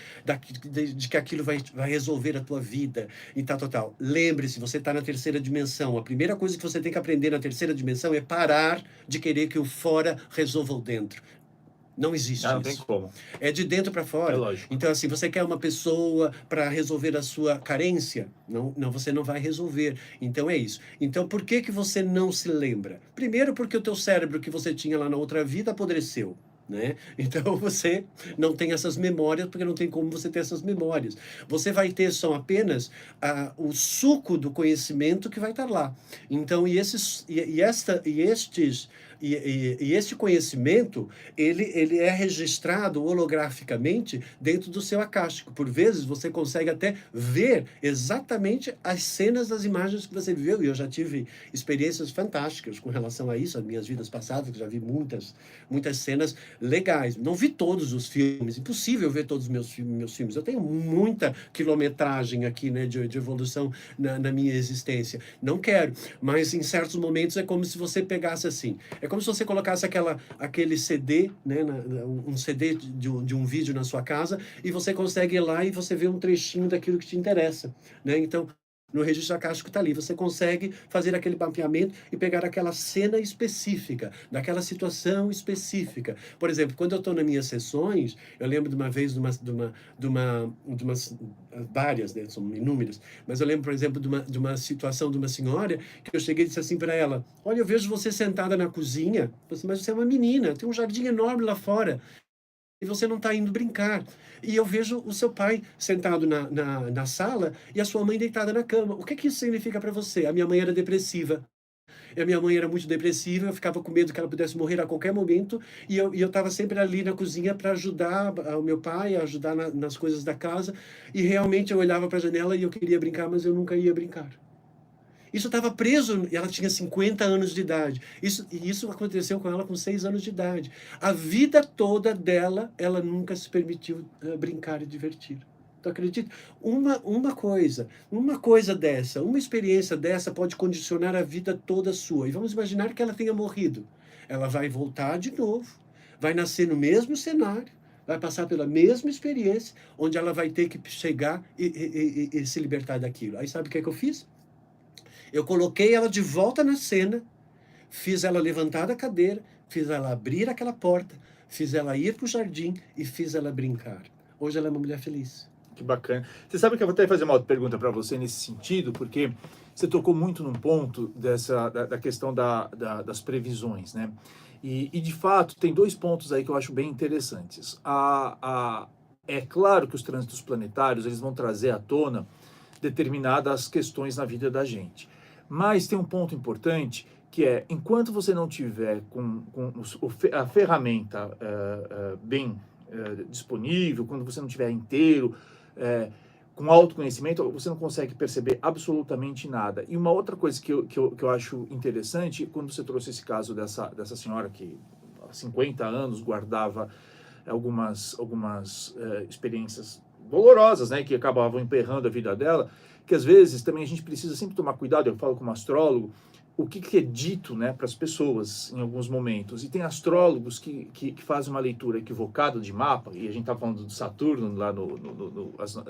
de que aquilo vai resolver a tua vida e tal. Lembre-se, você está na terceira dimensão. A primeira coisa que você tem que aprender na terceira dimensão é parar de querer que o fora resolva o dentro. Não existe Não tem isso. como. É de dentro para fora. É lógico. Então, assim, você quer uma pessoa para resolver a sua carência? Não, você não vai resolver. Então, é isso. Então, por que você não se lembra? Primeiro, porque o teu cérebro que você tinha lá na outra vida apodreceu. Né? Então você não tem essas memórias, porque não tem como você ter essas memórias. Você vai ter só apenas o suco do conhecimento que vai estar lá. Então, este conhecimento, ele é registrado holograficamente dentro do seu acástico. Por vezes, você consegue até ver exatamente as cenas das imagens que você viveu. E eu já tive experiências fantásticas com relação a isso, as minhas vidas passadas, que já vi muitas cenas legais. Não vi todos os filmes, impossível ver todos os meus filmes. Eu tenho muita quilometragem aqui, né, de evolução na minha existência. Não quero, mas em certos momentos é como se você pegasse assim, é como se você colocasse aquele CD, né, um CD de um vídeo na sua casa, e você consegue ir lá e você vê um trechinho daquilo que te interessa, né? Então, no registro acástico está ali, você consegue fazer aquele mapeamento e pegar aquela cena específica, daquela situação específica. Por exemplo, quando eu estou nas minhas sessões, eu lembro de uma vez de umas várias, né, são inúmeras, mas eu lembro, por exemplo, de uma situação de uma senhora que eu cheguei e disse assim para ela: olha, eu vejo você sentada na cozinha. Eu falei assim, mas você é uma menina, tem um jardim enorme lá fora e você não está indo brincar. E eu vejo o seu pai sentado na sala e a sua mãe deitada na cama. O que isso significa para você? A minha mãe era depressiva. E a minha mãe era muito depressiva, eu ficava com medo que ela pudesse morrer a qualquer momento, e eu estava sempre ali na cozinha para ajudar o meu pai, a ajudar nas coisas da casa, e realmente eu olhava para a janela e eu queria brincar, mas eu nunca ia brincar. Isso estava preso, e ela tinha 50 anos de idade. Isso aconteceu com ela com 6 anos de idade. A vida toda dela, ela nunca se permitiu brincar e divertir. Tu acredita? Uma coisa dessa, uma experiência dessa pode condicionar a vida toda sua. E vamos imaginar que ela tenha morrido. Ela vai voltar de novo, vai nascer no mesmo cenário, vai passar pela mesma experiência, onde ela vai ter que chegar e se libertar daquilo. Aí sabe o que é que eu fiz? Eu coloquei ela de volta na cena, fiz ela levantar da cadeira, fiz ela abrir aquela porta, fiz ela ir para o jardim e fiz ela brincar. Hoje ela é uma mulher feliz. Que bacana. Você sabe que eu vou até fazer uma outra pergunta para você nesse sentido, porque você tocou muito num ponto da questão das previsões, né? E de fato, tem 2 pontos aí que eu acho bem interessantes. É claro que os trânsitos planetários eles vão trazer à tona determinadas questões na vida da gente. Mas tem um ponto importante, que é, enquanto você não tiver com a ferramenta bem disponível, quando você não tiver inteiro, com autoconhecimento, você não consegue perceber absolutamente nada. E uma outra coisa que eu acho interessante, quando você trouxe esse caso dessa senhora que há 50 anos guardava algumas experiências dolorosas, né, que acabavam emperrando a vida dela, que às vezes também a gente precisa sempre tomar cuidado, eu falo como astrólogo, o que é dito, né, para as pessoas em alguns momentos. E tem astrólogos que fazem uma leitura equivocada de mapa, e a gente está falando do Saturno lá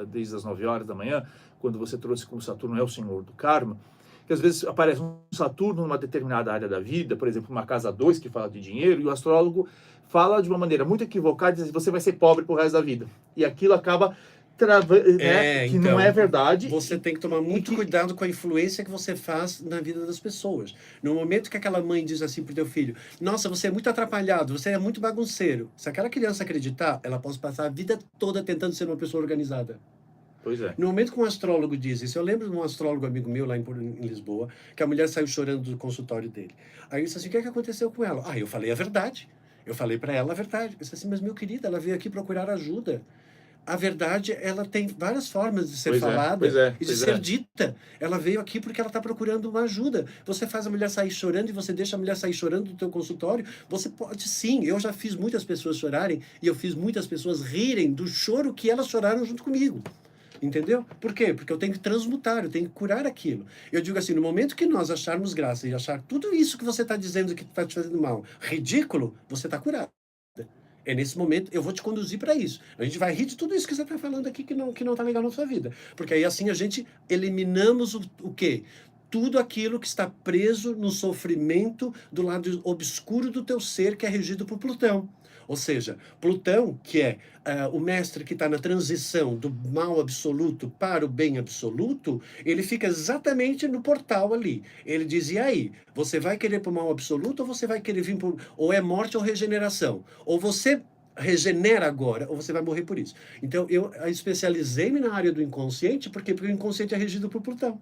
desde as 9 horas da manhã, quando você trouxe como Saturno é o senhor do karma, que às vezes aparece um Saturno numa determinada área da vida, por exemplo, uma casa 2 que fala de dinheiro, e o astrólogo fala de uma maneira muito equivocada, diz que você vai ser pobre pro resto da vida. E aquilo acaba que então, não é verdade. Você tem que tomar muito cuidado com a influência que você faz na vida das pessoas. No momento que aquela mãe diz assim pro teu filho: nossa, você é muito atrapalhado, você é muito bagunceiro. Se aquela criança acreditar, ela pode passar a vida toda tentando ser uma pessoa organizada. Pois é. No momento que um astrólogo diz isso, eu lembro de um astrólogo amigo meu lá em Lisboa, que a mulher saiu chorando do consultório dele. Aí eu disse assim: o que aconteceu com ela? Eu falei a verdade. Eu falei para ela a verdade. Eu disse assim: mas meu querido, ela veio aqui procurar ajuda. A verdade, ela tem várias formas de ser falada e de ser dita. Ela veio aqui porque ela está procurando uma ajuda. Você faz a mulher sair chorando e você deixa a mulher sair chorando do teu consultório. Você pode sim. Eu já fiz muitas pessoas chorarem e eu fiz muitas pessoas rirem do choro que elas choraram junto comigo. Entendeu? Por quê? Porque eu tenho que transmutar, eu tenho que curar aquilo. Eu digo assim, no momento que nós acharmos graça e achar tudo isso que você está dizendo que está te fazendo mal ridículo, você está curado. É nesse momento, eu vou te conduzir para isso. A gente vai rir de tudo isso que você está falando aqui que não está legal na sua vida. Porque aí assim a gente eliminamos o quê? Tudo aquilo que está preso no sofrimento do lado obscuro do teu ser, que é regido por Plutão. Ou seja, Plutão, que é o mestre que está na transição do mal absoluto para o bem absoluto, ele fica exatamente no portal ali. Ele diz, e aí, você vai querer para o mal absoluto ou você vai querer vir por... Ou é morte ou regeneração? Ou você regenera agora, ou você vai morrer por isso. Então, eu especializei-me na área do inconsciente, porque o inconsciente é regido por Plutão.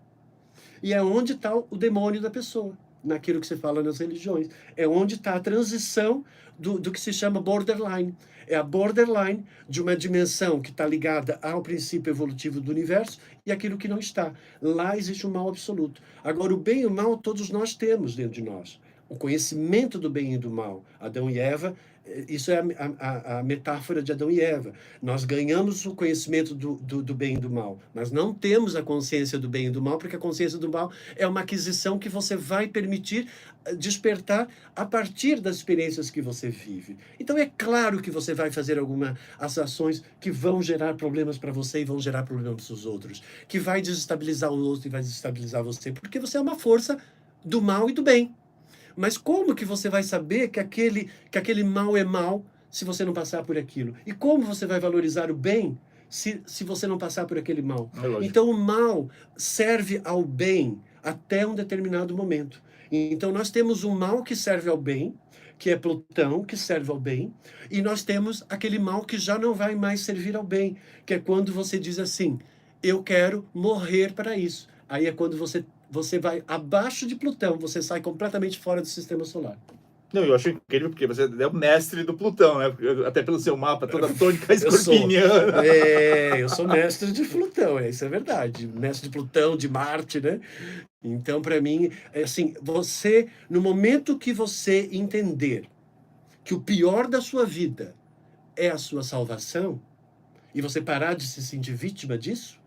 E é onde está o demônio da pessoa, naquilo que se fala nas religiões. É onde está a transição do que se chama borderline. É a borderline de uma dimensão que está ligada ao princípio evolutivo do universo e aquilo que não está. Lá existe um mal absoluto. Agora, o bem e o mal todos nós temos dentro de nós. O conhecimento do bem e do mal. Adão e Eva, isso é a metáfora de Adão e Eva. Nós ganhamos o conhecimento do bem e do mal, mas não temos a consciência do bem e do mal, porque a consciência do mal é uma aquisição que você vai permitir despertar a partir das experiências que você vive. Então é claro que você vai fazer algumas ações que vão gerar problemas para você e vão gerar problemas para os outros, que vai desestabilizar o outro e vai desestabilizar você, porque você é uma força do mal e do bem. Mas como que você vai saber que aquele mal é mal se você não passar por aquilo? E como você vai valorizar o bem se você não passar por aquele mal? Então o mal serve ao bem até um determinado momento. Então nós temos um mal que serve ao bem, que é Plutão, que serve ao bem, e nós temos aquele mal que já não vai mais servir ao bem, que é quando você diz assim, eu quero morrer para isso. Aí é quando você vai abaixo de Plutão, você sai completamente fora do sistema solar. Não, eu acho incrível porque você é o mestre do Plutão, né? Até pelo seu mapa, toda a tônica escorpiniana. Eu sou mestre de Plutão, isso é verdade. Mestre de Plutão, de Marte, né? Então, para mim, assim, no momento que você entender que o pior da sua vida é a sua salvação, e você parar de se sentir vítima disso,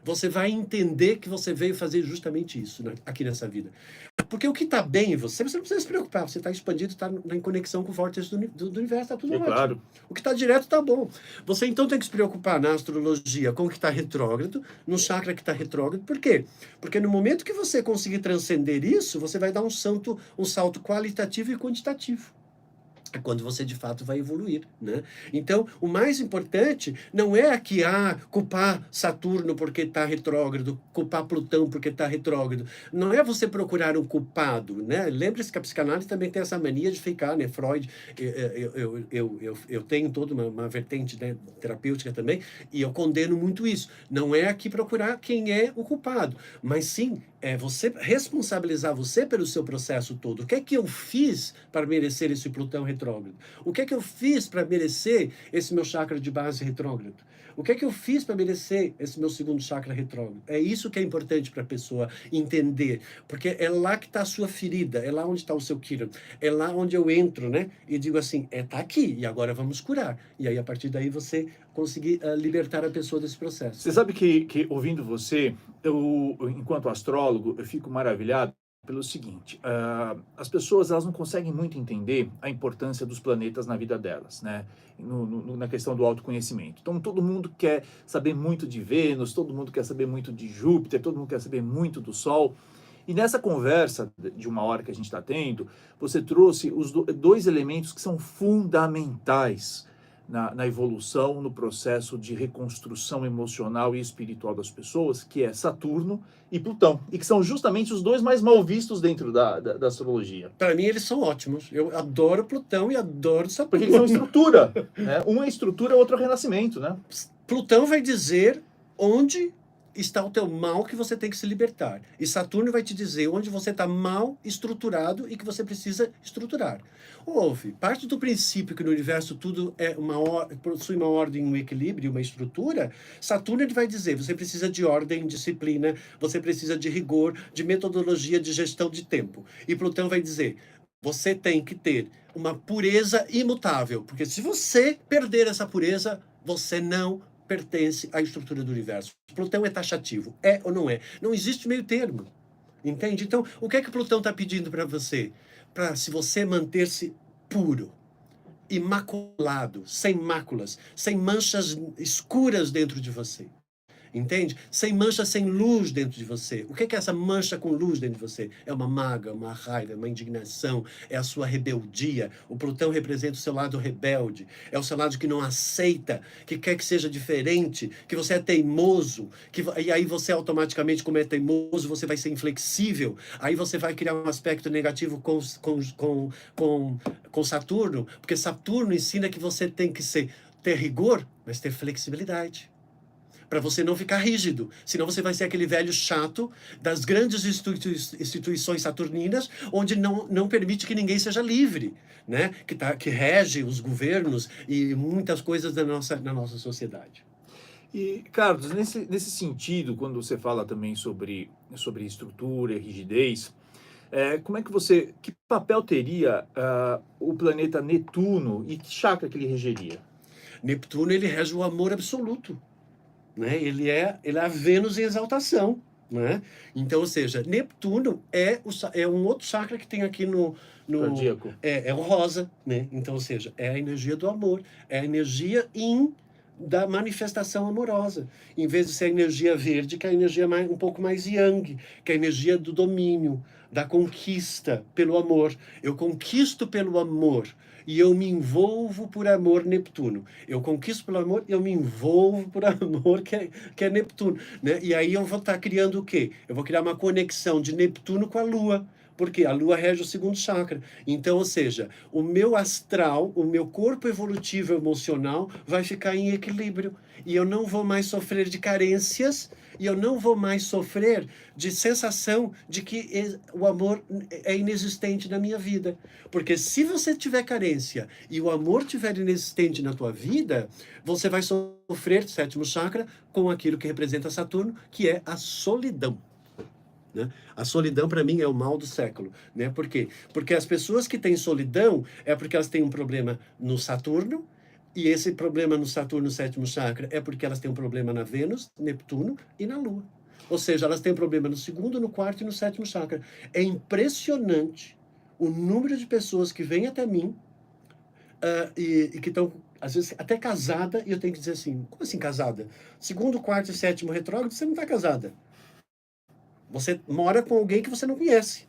você vai entender que você veio fazer justamente isso aqui nessa vida. Porque o que está bem em você não precisa se preocupar. Você está expandido, está em conexão com o vórtice do universo, está tudo ótimo. Claro. O que está direto está bom. Você então tem que se preocupar na astrologia com o que está retrógrado, no chakra que está retrógrado. Por quê? Porque no momento que você conseguir transcender isso, você vai dar um salto qualitativo e quantitativo. É quando você de fato vai evoluir, né? Então, o mais importante não é aqui culpar Saturno porque está retrógrado, culpar Plutão porque está retrógrado. Não é você procurar um culpado, né? Lembre-se que a psicanálise também tem essa mania de ficar, né? Freud, eu tenho toda uma vertente, né, terapêutica também, e eu condeno muito isso. Não é aqui procurar quem é o culpado, mas sim é você responsabilizar você pelo seu processo todo. O que é que eu fiz para merecer esse Plutão retrógrado? O que é que eu fiz para merecer esse meu chakra de base retrógrado? O que é que eu fiz para merecer esse meu segundo chakra retrógrado? É isso que é importante para a pessoa entender, porque é lá que está a sua ferida, é lá onde está o seu Kiran, é lá onde eu entro, né? E digo assim, tá aqui, e agora vamos curar. E aí, a partir daí, você conseguir libertar a pessoa desse processo. Você sabe que ouvindo você, enquanto astrólogo, eu fico maravilhado pelo seguinte, as pessoas elas não conseguem muito entender a importância dos planetas na vida delas, né? Na questão do autoconhecimento. Então todo mundo quer saber muito de Vênus, todo mundo quer saber muito de Júpiter, todo mundo quer saber muito do Sol. E nessa conversa de uma hora que a gente está tendo, você trouxe os dois elementos que são fundamentais na evolução, no processo de reconstrução emocional e espiritual das pessoas, que é Saturno e Plutão, e que são justamente os dois mais mal vistos dentro da astrologia. Para mim, eles são ótimos. Eu adoro Plutão e adoro Saturno. Porque eles são estrutura, né? Um é estrutura, o outro é renascimento, né? Plutão vai dizer onde está o teu mal que você tem que se libertar. E Saturno vai te dizer onde você está mal estruturado e que você precisa estruturar. Parte do princípio que no universo tudo possui uma ordem, um equilíbrio, uma estrutura. Saturno ele vai dizer, você precisa de ordem, disciplina, você precisa de rigor, de metodologia, de gestão de tempo. E Plutão vai dizer, você tem que ter uma pureza imutável, porque se você perder essa pureza, você não pertence à estrutura do universo. Plutão é taxativo, é ou não é? Não existe meio termo, entende? Então, o que é que Plutão está pedindo para você? Se você manter-se puro. imaculado, sem máculas, sem manchas escuras dentro de você. Entende? Sem mancha, sem luz dentro de você. O que é essa mancha com luz dentro de você? É uma mágoa, uma raiva, uma indignação, é a sua rebeldia. O Plutão representa o seu lado rebelde, é o seu lado que não aceita, que quer que seja diferente, que você é teimoso, e aí você automaticamente, como é teimoso, você vai ser inflexível, aí você vai criar um aspecto negativo com Saturno, porque Saturno ensina que você tem que ter rigor, mas ter flexibilidade. Para você não ficar rígido, senão você vai ser aquele velho chato das grandes instituições saturninas, onde não permite que ninguém seja livre, né? Que rege os governos e muitas coisas na nossa sociedade. E, Carlos, nesse sentido, quando você fala também sobre estrutura e rigidez, como é que papel teria o planeta Netuno e que chakra que ele regeria? Netuno, ele rege o amor absoluto. Né? Ele é a Vênus em exaltação, né? Então, ou seja, Netuno é um outro chakra que tem aqui no Cardíaco. É o rosa, né? Então, ou seja, é a energia do amor, é a energia da manifestação amorosa, em vez de ser a energia verde, que é a energia um pouco mais yang, que é a energia do domínio, da conquista pelo amor. Eu conquisto pelo amor. E eu me envolvo por amor, Netuno. Eu conquisto pelo amor, eu me envolvo por amor, que é Netuno. Né? E aí eu vou estar criando o quê? Eu vou criar uma conexão de Netuno com a Lua. Porque a Lua rege o segundo chakra. Então, ou seja, o meu astral, o meu corpo evolutivo emocional vai ficar em equilíbrio. E eu não vou mais sofrer de carências, e eu não vou mais sofrer de sensação de que o amor é inexistente na minha vida. Porque se você tiver carência e o amor estiver inexistente na tua vida, você vai sofrer, sétimo chakra, com aquilo que representa Saturno, que é a solidão. Né? A solidão, para mim, é o mal do século. Né? Por quê? Porque as pessoas que têm solidão é porque elas têm um problema no Saturno, e esse problema no Saturno, sétimo chakra, é porque elas têm um problema na Vênus, Netuno e na Lua. Ou seja, elas têm um problema no segundo, no quarto e no sétimo chakra. É impressionante o número de pessoas que vêm até mim e que estão, às vezes, até casada, e eu tenho que dizer assim, como assim casada? Segundo, quarto e sétimo retrógrado, você não está casada. Você mora com alguém que você não conhece.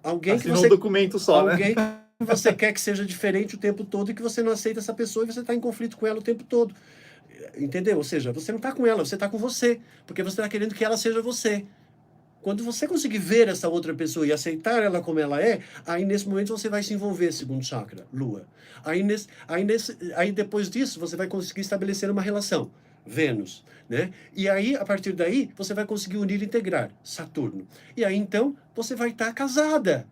Alguém Assinou que você, um documento só, alguém né? que você quer que seja diferente o tempo todo e que você não aceita essa pessoa e você está em conflito com ela o tempo todo. Entendeu? Ou seja, você não está com ela, você está com você. Porque você está querendo que ela seja você. Quando você conseguir ver essa outra pessoa e aceitar ela como ela é, aí nesse momento você vai se envolver, segundo chakra, Lua. Aí depois disso você vai conseguir estabelecer uma relação, Vênus, né? E aí, a partir daí, você vai conseguir unir e integrar, Saturno. E aí, então, você vai estar casada.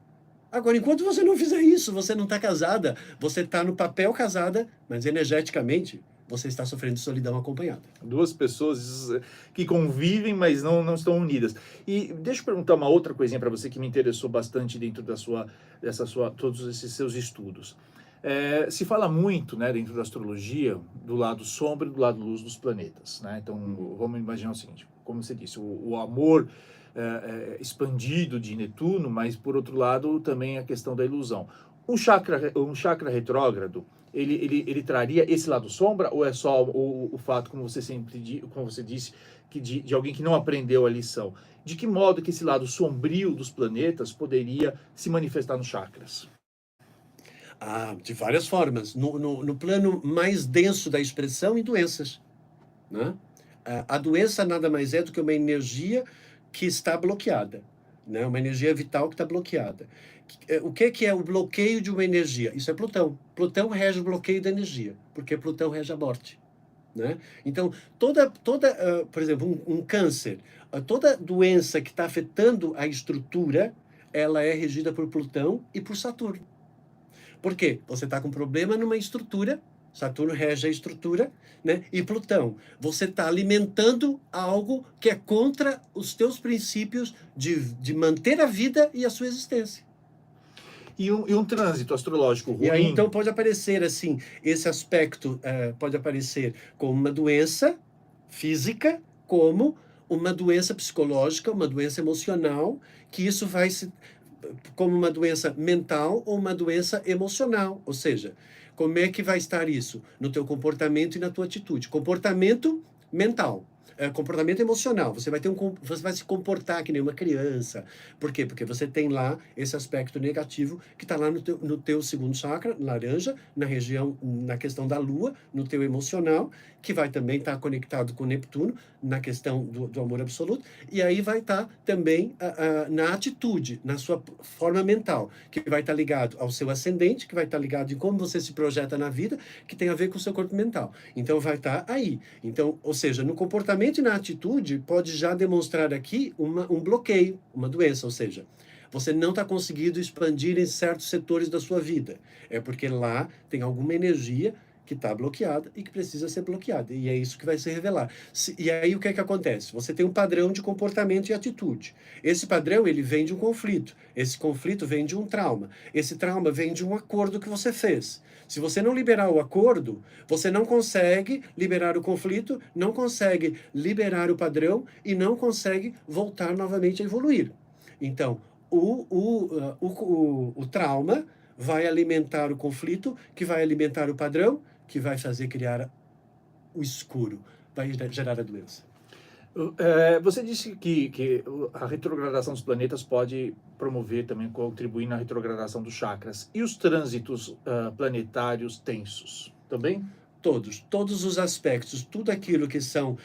Agora, enquanto você não fizer isso, você não está casada, você está no papel casada, mas energeticamente você está sofrendo de solidão acompanhada. Duas pessoas que convivem, mas não estão unidas. E deixa eu perguntar uma outra coisinha para você que me interessou bastante dentro todos esses seus estudos. Se fala muito, né, dentro da astrologia, do lado sombra e do lado luz dos planetas, né? Então, vamos imaginar o seguinte, como você disse, o amor expandido de Netuno, mas, por outro lado, também a questão da ilusão. Um chakra retrógrado, ele traria esse lado sombra, ou é só o fato, como você disse, que de alguém que não aprendeu a lição? De que modo que esse lado sombrio dos planetas poderia se manifestar nos chakras? De várias formas. No plano mais denso da expressão, em doenças. Né? A doença nada mais é do que uma energia que está bloqueada. Né? Uma energia vital que está bloqueada. O que é o bloqueio de uma energia? Isso é Plutão. Plutão rege o bloqueio da energia, porque Plutão rege a morte. Né? Então, por exemplo, um câncer, toda doença que está afetando a estrutura, ela é regida por Plutão e por Saturno. Por quê? Você está com problema numa estrutura, Saturno rege a estrutura, né? E Plutão, você está alimentando algo que é contra os teus princípios de manter a vida e a sua existência. E um trânsito astrológico ruim. E aí, então, pode aparecer, assim, esse aspecto pode aparecer como uma doença física, como uma doença psicológica, uma doença emocional, que isso vai se... como uma doença mental ou uma doença emocional. Ou seja, Como é que vai estar isso? No teu comportamento e na tua atitude. Comportamento mental. Comportamento emocional. Você vai você vai se comportar que nem uma criança. Por quê? Porque você tem lá esse aspecto negativo que está lá no teu segundo chakra, laranja, na região, na questão da lua, no teu emocional, que vai também estar conectado com Netuno, na questão do amor absoluto, e aí vai estar também na atitude, na sua forma mental, que vai estar ligado ao seu ascendente, que vai estar ligado em como você se projeta na vida, que tem a ver com o seu corpo mental. Então vai estar aí. Então, ou seja, no comportamento e na atitude, pode já demonstrar aqui um bloqueio, uma doença, ou seja, você não está conseguindo expandir em certos setores da sua vida. É porque lá tem alguma energia que está bloqueada e que precisa ser bloqueada. E é isso que vai se revelar. E aí o que é que acontece? Você tem um padrão de comportamento e atitude. Esse padrão, ele vem de um conflito. Esse conflito vem de um trauma. Esse trauma vem de um acordo que você fez. Se você não liberar o acordo, você não consegue liberar o conflito, não consegue liberar o padrão e não consegue voltar novamente a evoluir. Então, o trauma vai alimentar o conflito, que vai alimentar o padrão, que vai fazer criar o escuro, vai gerar a doença. Você disse que a retrogradação dos planetas pode promover também, contribuir na retrogradação dos chakras. E os trânsitos planetários tensos também? Todos os aspectos, tudo aquilo que são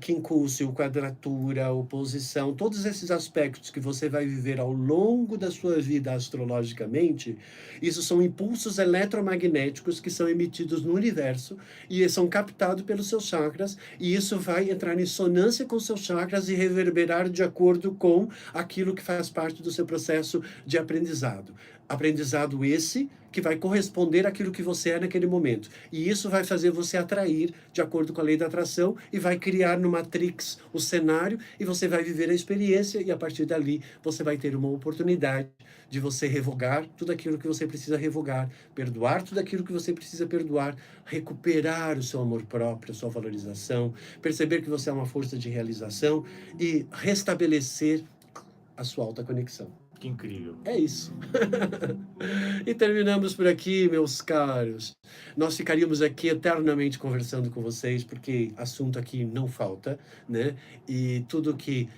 quincúncio, quadratura, oposição, todos esses aspectos que você vai viver ao longo da sua vida astrologicamente, isso são impulsos eletromagnéticos que são emitidos no universo e são captados pelos seus chakras, e isso vai entrar em sonância com os seus chakras e reverberar de acordo com aquilo que faz parte do seu processo de aprendizado. Aprendizado esse que vai corresponder àquilo que você é naquele momento. E isso vai fazer você atrair de acordo com a lei da atração e vai criar no Matrix o cenário e você vai viver a experiência e a partir dali você vai ter uma oportunidade de você revogar tudo aquilo que você precisa revogar, perdoar tudo aquilo que você precisa perdoar, recuperar o seu amor próprio, a sua valorização, perceber que você é uma força de realização e restabelecer a sua alta conexão. Que incrível. É isso. E terminamos por aqui, meus caros. Nós ficaríamos aqui eternamente conversando com vocês, porque assunto aqui não falta, né? E tudo que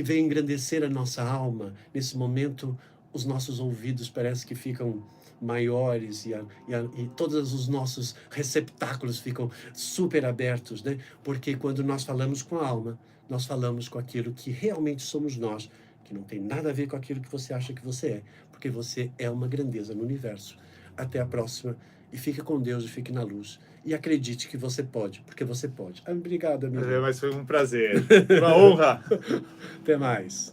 vem engrandecer a nossa alma, nesse momento, os nossos ouvidos parece que ficam maiores e todos os nossos receptáculos ficam super abertos, né? Porque quando nós falamos com a alma, nós falamos com aquilo que realmente somos nós, que não tem nada a ver com aquilo que você acha que você é, porque você é uma grandeza no universo. Até a próxima, e fique com Deus e fique na luz. E acredite que você pode, porque você pode. Obrigado, amigo. Mas foi um prazer, uma honra. Até mais.